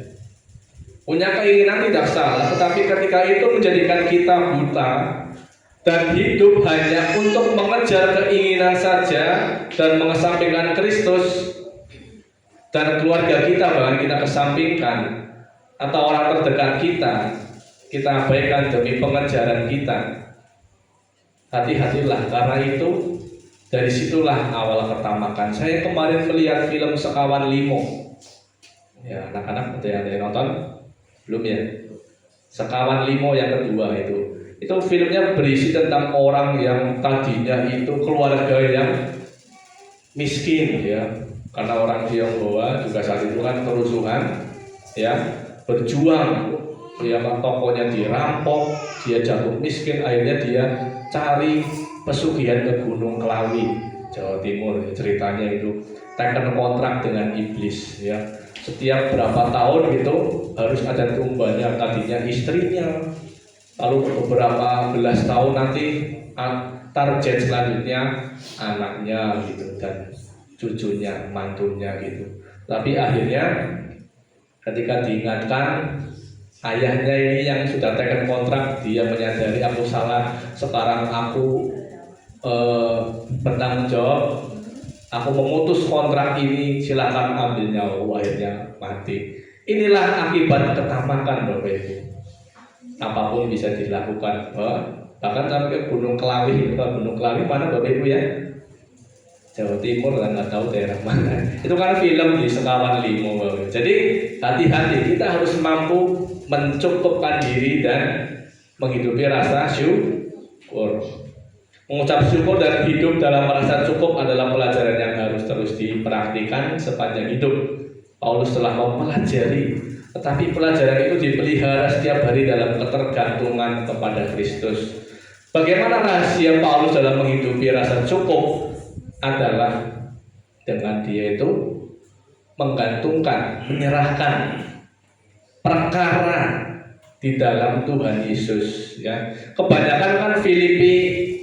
Punya keinginan tidak salah, tetapi ketika itu menjadikan kita buta dan hidup hanya untuk mengejar keinginan saja dan mengesampingkan Kristus dan keluarga kita, bahkan kita kesampingkan, atau orang terdekat kita abaikan demi pengejaran kita. Hati-hatilah, karena itu Dari situlah awal pertamakan. Saya kemarin melihat film Sekawan Limo. Ya, anak-anak ada yang nonton? Belum ya? Sekawan Limo yang kedua itu. Itu filmnya berisi tentang orang yang tadinya itu keluarga yang miskin ya. Karena orang Tionghoa juga saat itu kan kerusuhan ya, berjuang ya, tokonya dirampok, dia jatuh miskin, akhirnya dia cari pesugihan ke Gunung Klawi, Jawa Timur. Ceritanya itu teken kontrak dengan iblis ya. Setiap berapa tahun gitu harus ada tumbanya, tadinya istrinya, lalu beberapa belas tahun nanti target selanjutnya anaknya gitu, dan cucunya, mantunya gitu. Tapi akhirnya ketika diingatkan ayahnya ini yang sudah teken kontrak, dia menyadari aku salah, sekarang aku bertanggung jawab, aku memutus kontrak ini, silakan ambil nyawa. Akhirnya mati. Inilah akibat ketamakan, Bapak Ibu. Apapun bisa dilakukan, bahkan sampai Gunung Klawi. Gunung Klawi mana Bapak Ibu ya? Jawa Timur, kan nggak tahu daerah mana. Itu kan film di Sekawan Limo. Jadi hati-hati, kita harus mampu mencukupkan diri dan menghidupi rasa syukur. Mengucap syukur dan hidup dalam merasa cukup adalah pelajaran yang harus terus dipraktikkan sepanjang hidup. Paulus telah mempelajari, tetapi pelajaran itu dipelihara setiap hari dalam ketergantungan kepada Kristus. Bagaimana rahasia Paulus dalam menghidupi rasa cukup? Adalah dengan dia itu menggantungkan, menyerahkan perkara di dalam Tuhan Yesus ya. Kebanyakan kan Filipi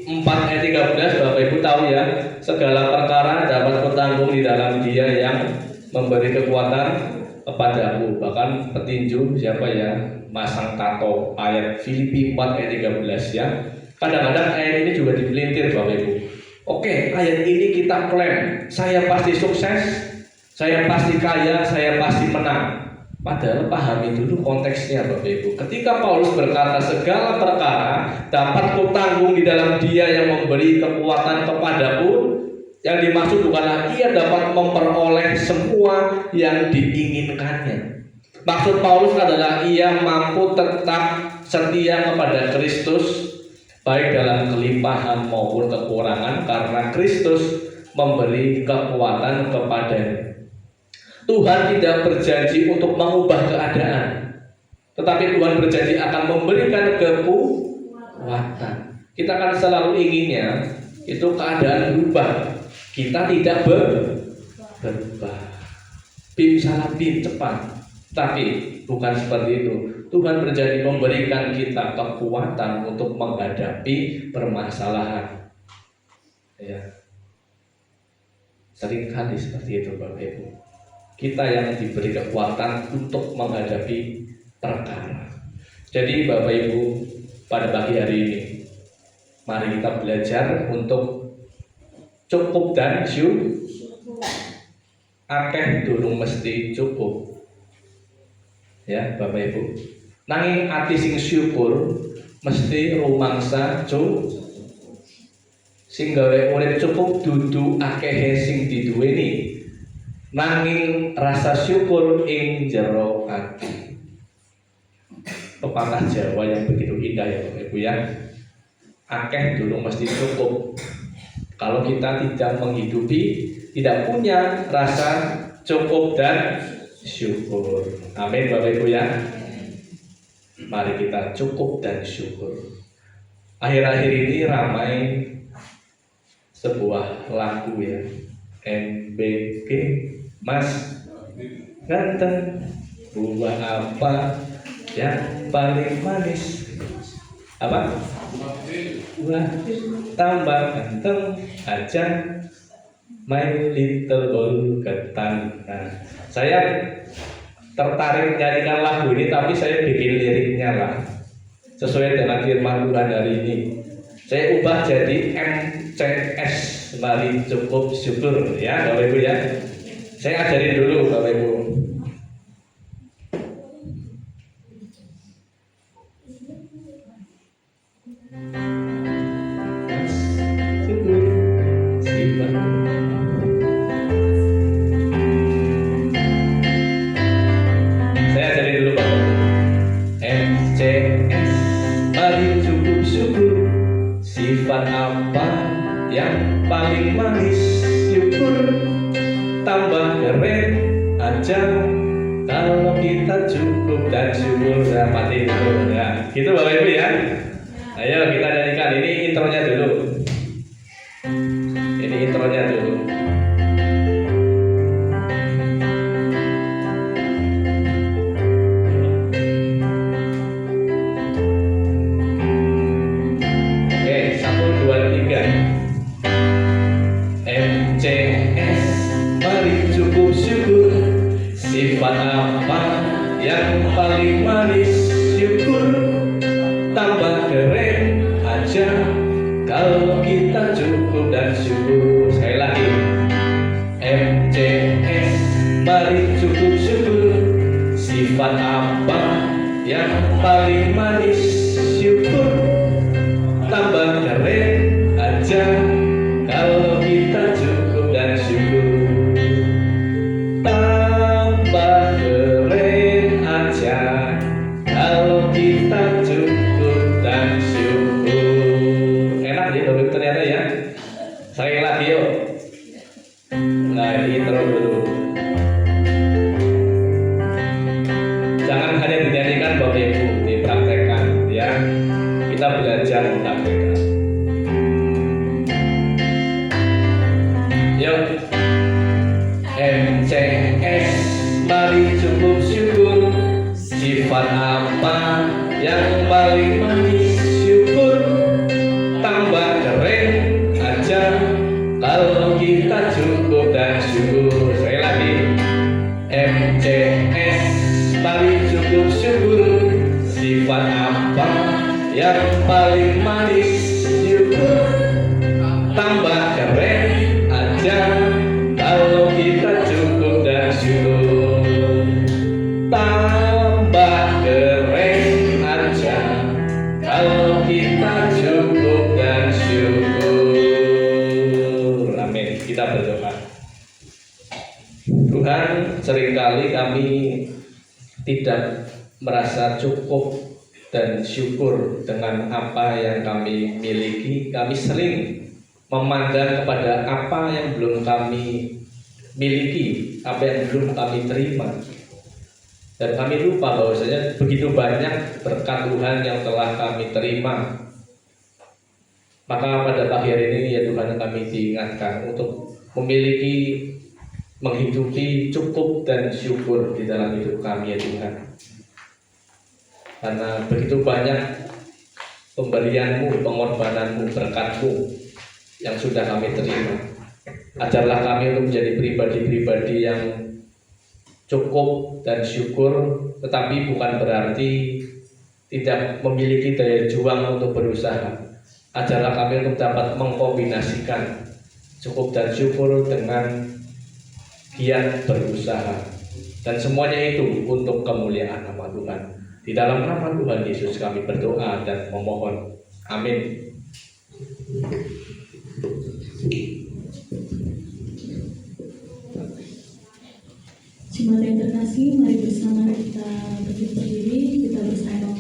4 ayat 13 Bapak Ibu tahu ya, segala perkara dapat kutanggung di dalam Dia yang memberi kekuatan kepadaku. Bahkan petinju siapa ya, masang tato ayat Filipi 4 ayat 13 ya. Kadang-kadang ayat ini juga dipelintir Bapak Ibu. Oke, ayat ini kita klaim, saya pasti sukses, saya pasti kaya, saya pasti menang. Padahal pahami dulu konteksnya Bapak Ibu. Ketika Paulus berkata segala perkara dapat kutanggung di dalam Dia yang memberi kekuatan kepadaku, yang dimaksud bukanlah ia dapat memperoleh semua yang diinginkannya. Maksud Paulus adalah ia mampu tetap setia kepada Kristus, baik dalam kelimpahan maupun kekurangan, karena Kristus memberi kekuatan kepadanya. Tuhan tidak berjanji untuk mengubah keadaan, tetapi Tuhan berjanji akan memberikan kekuatan. Kita kan selalu inginnya itu keadaan berubah, kita tidak berubah. Bim salah bim cepat, tapi bukan seperti itu. Tuhan berjanji memberikan kita kekuatan untuk menghadapi permasalahan. Ya, seringkali seperti itu Bapak Ibu. Kita yang diberi kekuatan untuk menghadapi perkara. Jadi Bapak Ibu, pada pagi hari ini, mari kita belajar untuk cukup dan syukur. Akeh durung mesti cukup. Ya Bapak Ibu. Nanging ati sing syukur mesti rumangsa cukup. Sing gawe urip cukup dudu akehe sing diduweni, nanging rasa syukur ing jero ati. Pepatah Jawa yang begitu indah ya Bapak Ibu ya. Akeh durung mesti cukup. Kalau kita tidak menghidupi, tidak punya rasa cukup dan syukur. Amin Bapak Ibu ya. Mari kita cukup dan syukur. Akhir-akhir ini ramai sebuah lagu ya, MBG, Mas ganteng, buah apa yang paling manis? Apa? Buah tambah ganteng aja, my little boy ketan. Nah, saya tertarik nyanyikan lagu ini, tapi saya bikin liriknya lah sesuai dengan firman Tuhan hari ini. Saya ubah jadi MCS, mari cukup syukur ya Bapak Ibu ya. Saya ajarin dulu Bapak Ibu. kita cukup dan syukur dapat itu. Ya, gitu Bapak Ibu ya. Ayo kita nyanyikan. Ini intronya dulu. Ini intronya dulu. Oke, 1, 2, 3. MCS, mari cukup syukur. Sifat apa yang paling manis? Syukur. Tambah keren aja kalau kita cukup dan syukur. Sekali lagi. MCS, mari cukup syukur. Sifat apa yang paling manis? Syukur. Tambah keren aja kalau kita cukup dan syukur. Tambah keren aja kalau kita cukup dan syukur. Enak ya Bapak ternyata ya. Sekali lagi yuk. Nah, ini intro dulu. Jangan hanya dinyanyikan Bapak Ibu, dipraktekkan ya. Kita belajar mempraktekkan. Yuk. MCS, mari cukup syukur. Sifat apa yang paling manis? Syukur. Tambah keren aja kalau kita cukup dan syukur. Sekali lagi. MCS, mari cukup syukur. Sifat apa yang paling manis? Syukur. Tambah keren aja kalau kita cukup dan syukur. Tambah keren aja kalau kita cukup dan syukur. Amin. Kita berdoa. Tuhan, seringkali kami tidak merasa cukup dan syukur dengan apa yang kami miliki. Kami sering memandang kepada apa yang belum kami miliki, apa yang belum kami terima. Dan kami lupa bahwasanya begitu banyak berkat Tuhan yang telah kami terima. Maka pada pagi hari ini ya Tuhan, kami diingatkan untuk memiliki, menghidupi cukup dan syukur di dalam hidup kami ya Tuhan. Karena begitu banyak pemberian-Mu, pengorbanan-Mu, berkat-Mu yang sudah kami terima. Ajarlah kami untuk menjadi pribadi-pribadi yang cukup dan syukur, tetapi bukan berarti tidak memiliki daya juang untuk berusaha. Ajarlah kami untuk dapat mengkombinasikan cukup dan syukur dengan giat berusaha. Dan semuanya itu untuk kemuliaan nama Tuhan. Di dalam nama Tuhan Yesus kami berdoa dan memohon. Amin. Jemaat yang terkasih, mari bersama kita berdiri, kita bersama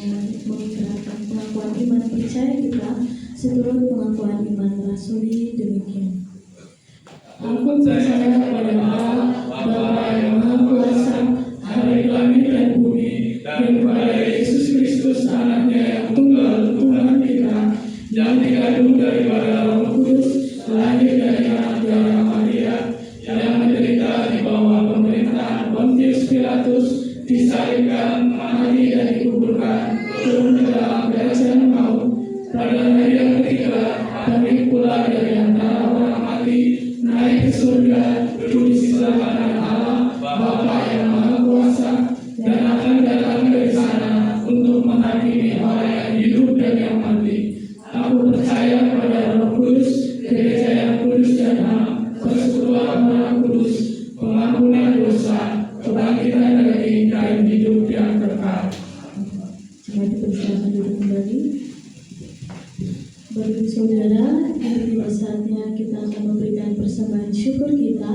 mengikrarkan pengakuan iman percaya kita seturut pengakuan iman rasuli demikian. Aku percaya kepada Allah, Bapa yang Maha Kuasa, Hari langit dan bumi, dan kepada Yesus Kristus anaknya yang tunggal Tuhan kita, yang dikandung daripada Roh Kudus, lahir dari anak darah Maria, yang menderita di bawah pemerintahan Pontius Pilatus, disalibkan, mati dan dikuburkan, turun ke dalam kerajaan maut, pada hari yang ketiga bangkit pula dari antara orang mati, naik ke surga, duduk di sebelah kanan Allah, Bapa yang Maha Kuasa, dan akan datang dari sana untuk menghakimi orang yang hidup dan yang mati. Aku percaya kepada Roh Kudus, gereja yang kudus dan am, persekutuan Roh Kudus, pengampunan dosa, kebangkitan dari dan hidup yang kekal. Jemaat dipersilakan duduk kembali. Bagi saudara, ini tiba saatnya kita akan memberikan persembahan syukur kita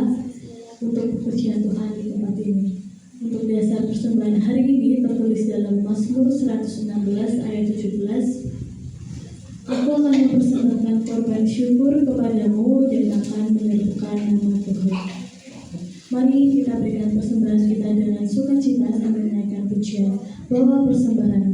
untuk pekerjaan Tuhan di tempat ini. Untuk dasar persembahan hari ini tertulis dalam Mazmur 116 ayat 17. Aku akan mempersembahkan korban syukur kepadamu dan akan menyerukan nama Tuhan. Mari kita berikan persembahan kita dengan sukacita sambil menaikkan pujian. Bawa persembahanmu.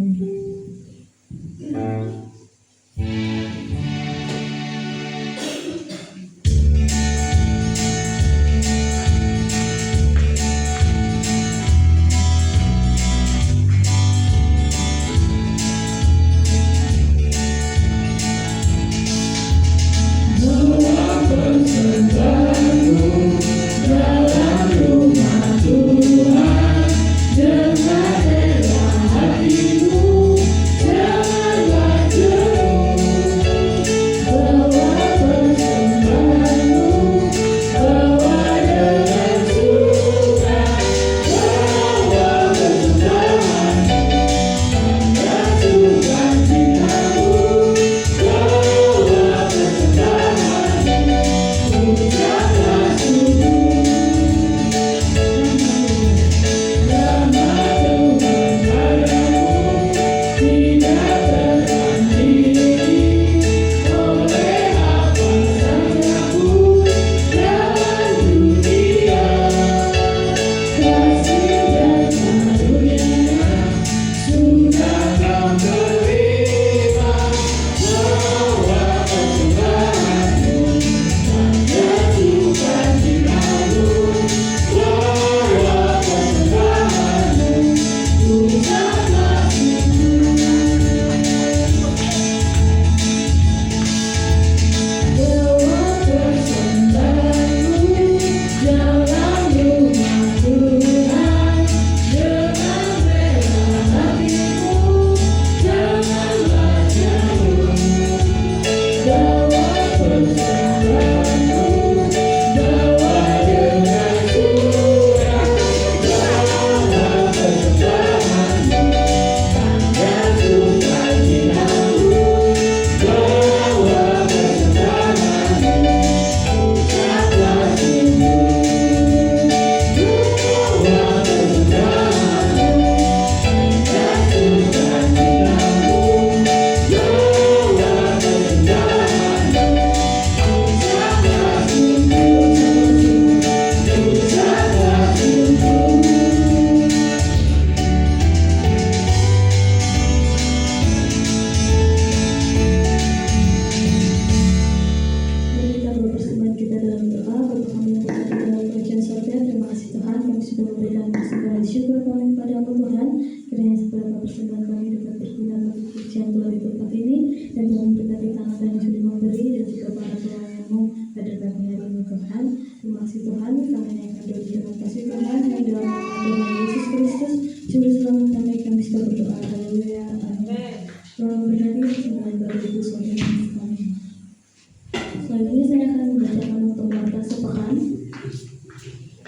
Selanjutnya saya akan membacakan untuk warta sepekan.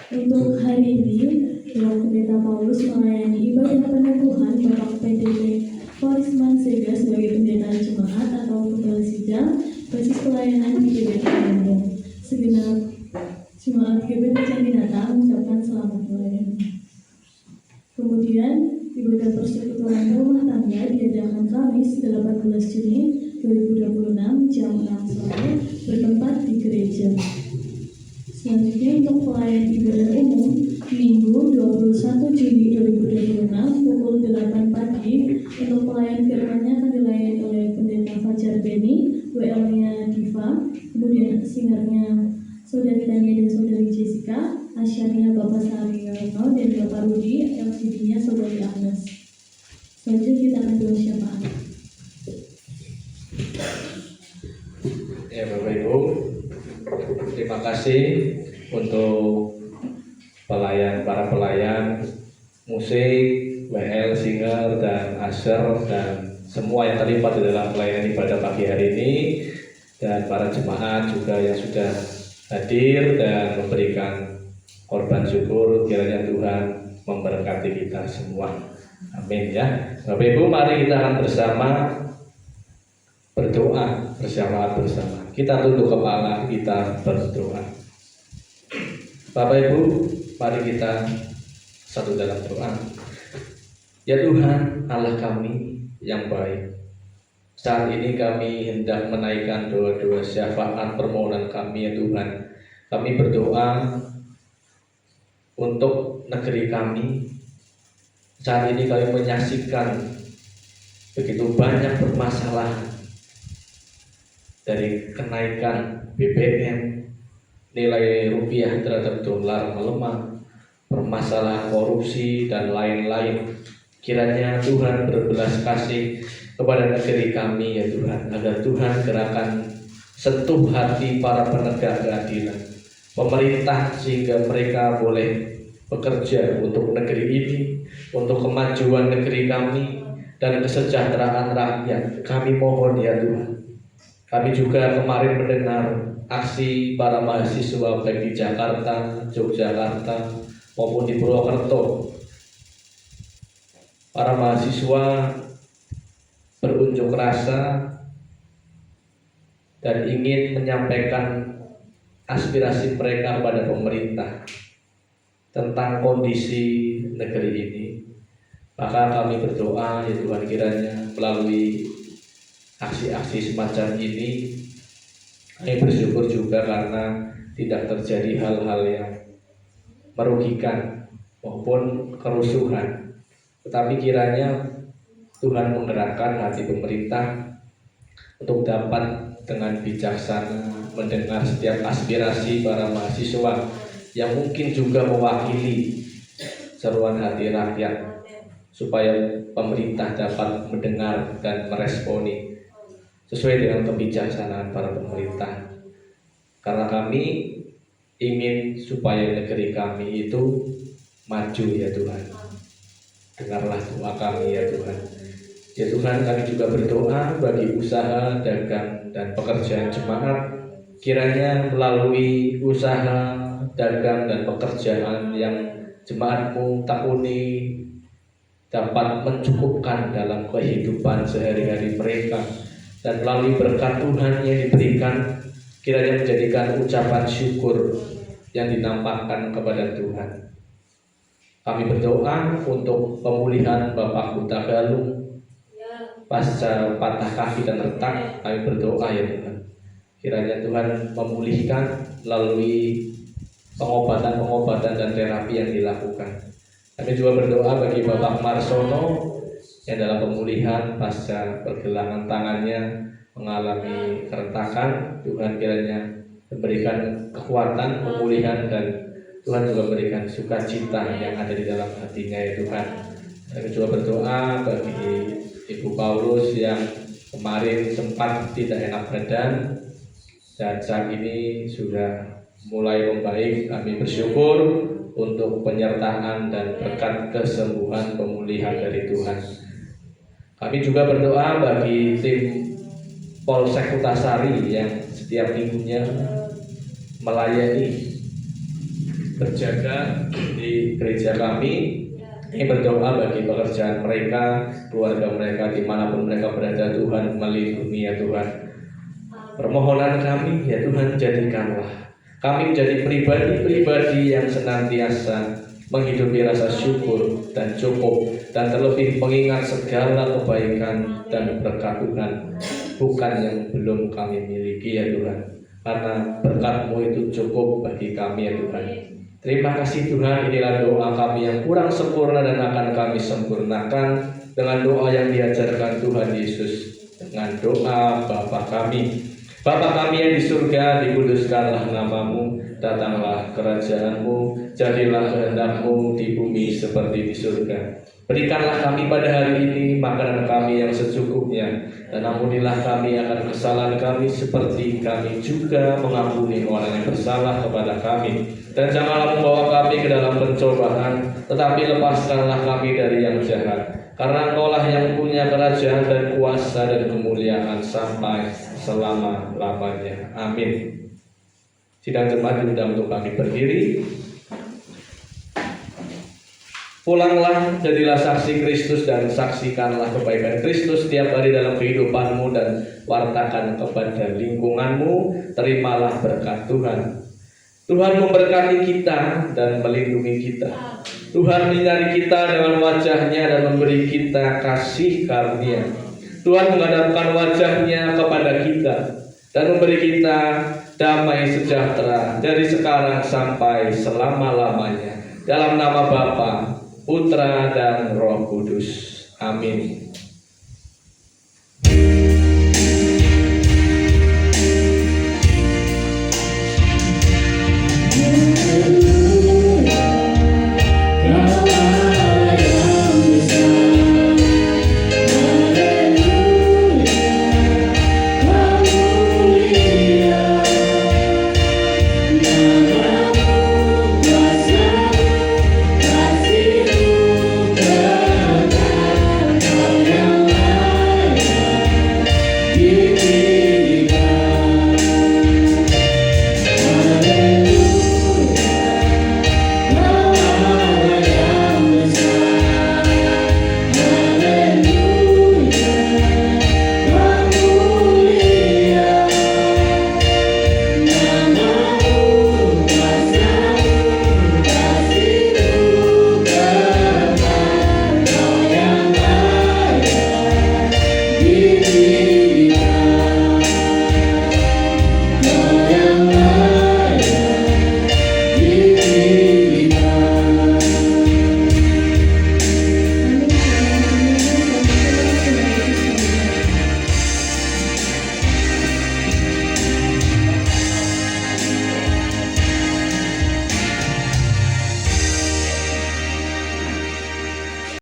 Untuk hari ini, Bapak Pendeta Paulus melayani ibadah penyembuhan Bapak PDT Korisman Sega sebagai pendeta jemaat atau kepala sidang basis pelayanan di GBT Bandung. Segenap jemaat GBT Candinata mengucapkan selamat melayani. Kemudian, ibadah persekutuan rumah tangga diadakan Kamis 18 Juni 2026 jam 6 sore bertempat di gereja. Selanjutnya untuk pelayan ibadah umum Minggu 21 Juni 2026 pukul 8 pagi untuk pelayan firmannya akan dilayani oleh Pendeta Fajar Beni, WL-nya Diva, kemudian singernya Saudari Tania dan Saudari Jessica, asyarnya Bapak Saryono dan Bapak Rudi, LCD-nya Saudari Agnes. Selanjutnya kita akan doa syafaat. Ya Bapak Ibu, terima kasih untuk para pelayan musik, WL, singer, dan usher, dan semua yang terlibat di dalam pelayanan ibadah pagi hari ini, dan para jemaat juga yang sudah hadir dan memberikan korban syukur. Kiranya Tuhan memberkati kita semua. Amin ya. Bapak Ibu, mari kita akan bersama berdoa bersama. Kita tunduk kepala, kita berdoa. Bapak Ibu, mari kita satu dalam doa. Ya Tuhan, Allah kami yang baik, saat ini kami hendak menaikkan doa-doa syafaat permohonan kami ya Tuhan. Kami berdoa untuk negeri kami, Saat ini kami menyaksikan begitu banyak permasalahan, dari kenaikan BBM, nilai rupiah terhadap dolar melemah, permasalahan korupsi, dan lain-lain. Kiranya Tuhan berbelas kasih kepada negeri kami ya Tuhan, agar Tuhan gerakan sentuh hati para penegak keadilan, pemerintah, sehingga mereka boleh bekerja untuk negeri ini, untuk kemajuan negeri kami dan kesejahteraan rakyat. Kami mohon ya Tuhan. Kami juga kemarin mendengar aksi para mahasiswa baik di Jakarta, Yogyakarta maupun di Purwokerto. Para mahasiswa berunjuk rasa dan ingin menyampaikan aspirasi mereka kepada pemerintah tentang kondisi negeri ini. Maka kami berdoa ya Tuhan, kiranya melalui aksi-aksi semacam ini kami bersyukur juga karena tidak terjadi hal-hal yang merugikan maupun kerusuhan. Tetapi kiranya Tuhan menggerakkan hati pemerintah untuk dapat dengan bijaksana mendengar setiap aspirasi para mahasiswa yang mungkin juga mewakili seruan hati rakyat, supaya pemerintah dapat mendengar dan meresponi sesuai dengan kebijaksanaan para pemerintah. Karena kami ingin supaya negeri kami itu maju ya Tuhan. Dengarlah doa kami ya Tuhan. Ya Tuhan, kami juga berdoa bagi usaha, dagang, dan pekerjaan jemaat. Kiranya melalui usaha, dagang, dan pekerjaan yang jemaat-Mu tekuni dapat mencukupkan dalam kehidupan sehari-hari mereka, dan melalui berkat Tuhan yang diberikan kiranya menjadikan ucapan syukur yang dinampakkan kepada Tuhan. Kami berdoa untuk pemulihan Bapak Huta Galung pasca patah kaki dan retak. Kami berdoa ya Tuhan, kiranya Tuhan memulihkan melalui pengobatan dan terapi yang dilakukan. Kami juga berdoa bagi Bapak Marsono yang dalam pemulihan pasca pergelangan tangannya mengalami keretakan. Tuhan kiranya memberikan kekuatan pemulihan, dan Tuhan juga memberikan sukacita yang ada di dalam hatinya ya Tuhan. Kami juga berdoa bagi Ibu Paulus yang kemarin sempat tidak enak badan dan saat ini sudah mulai membaik. Kami bersyukur untuk penyertaan dan berkat kesembuhan pemulihan dari Tuhan. Kami juga berdoa bagi tim Polsek Kutasari yang setiap minggunya melayani, berjaga di gereja kami. Kami berdoa bagi pekerjaan mereka, keluarga mereka, dimanapun mereka berada. Tuhan melindungi ya Tuhan. Permohonan kami ya Tuhan, jadikanlah kami menjadi pribadi-pribadi yang senantiasa menghidupi rasa syukur dan cukup, dan terlebih mengingat segala kebaikan dan berkat Tuhan, bukan yang belum kami miliki ya Tuhan, karena berkat-Mu itu cukup bagi kami ya Tuhan. Terima kasih Tuhan, inilah doa kami yang kurang sempurna dan akan kami sempurnakan dengan doa yang diajarkan Tuhan Yesus, dengan doa Bapa kami. Bapa kami yang di surga, dikuduskanlah nama-Mu, datanglah kerajaan-Mu, jadilah kehendak-Mu di bumi seperti di surga. Berikanlah kami pada hari ini makanan kami yang secukupnya, dan ampunilah kami akan kesalahan kami seperti kami juga mengampuni orang yang bersalah kepada kami. Dan janganlah membawa kami ke dalam pencobaan, tetapi lepaskanlah kami dari yang jahat. Karena Engkau-lah yang punya kerajaan dan kuasa dan kemuliaan sampai selama-lamanya. Amin. Sidang jemaat diundang untuk kami berdiri. Pulanglah, jadilah saksi Kristus dan saksikanlah kebaikan Kristus setiap hari dalam kehidupanmu, dan wartakan kepada lingkunganmu. Terimalah berkat Tuhan. Tuhan memberkati kita dan melindungi kita. Tuhan menyinari kita dengan wajah-Nya dan memberi kita kasih karunia. Tuhan menghadapkan wajah-Nya kepada kita dan memberi kita damai sejahtera dari sekarang sampai selama-lamanya. Dalam nama Bapa Putra dan Roh Kudus. Amin.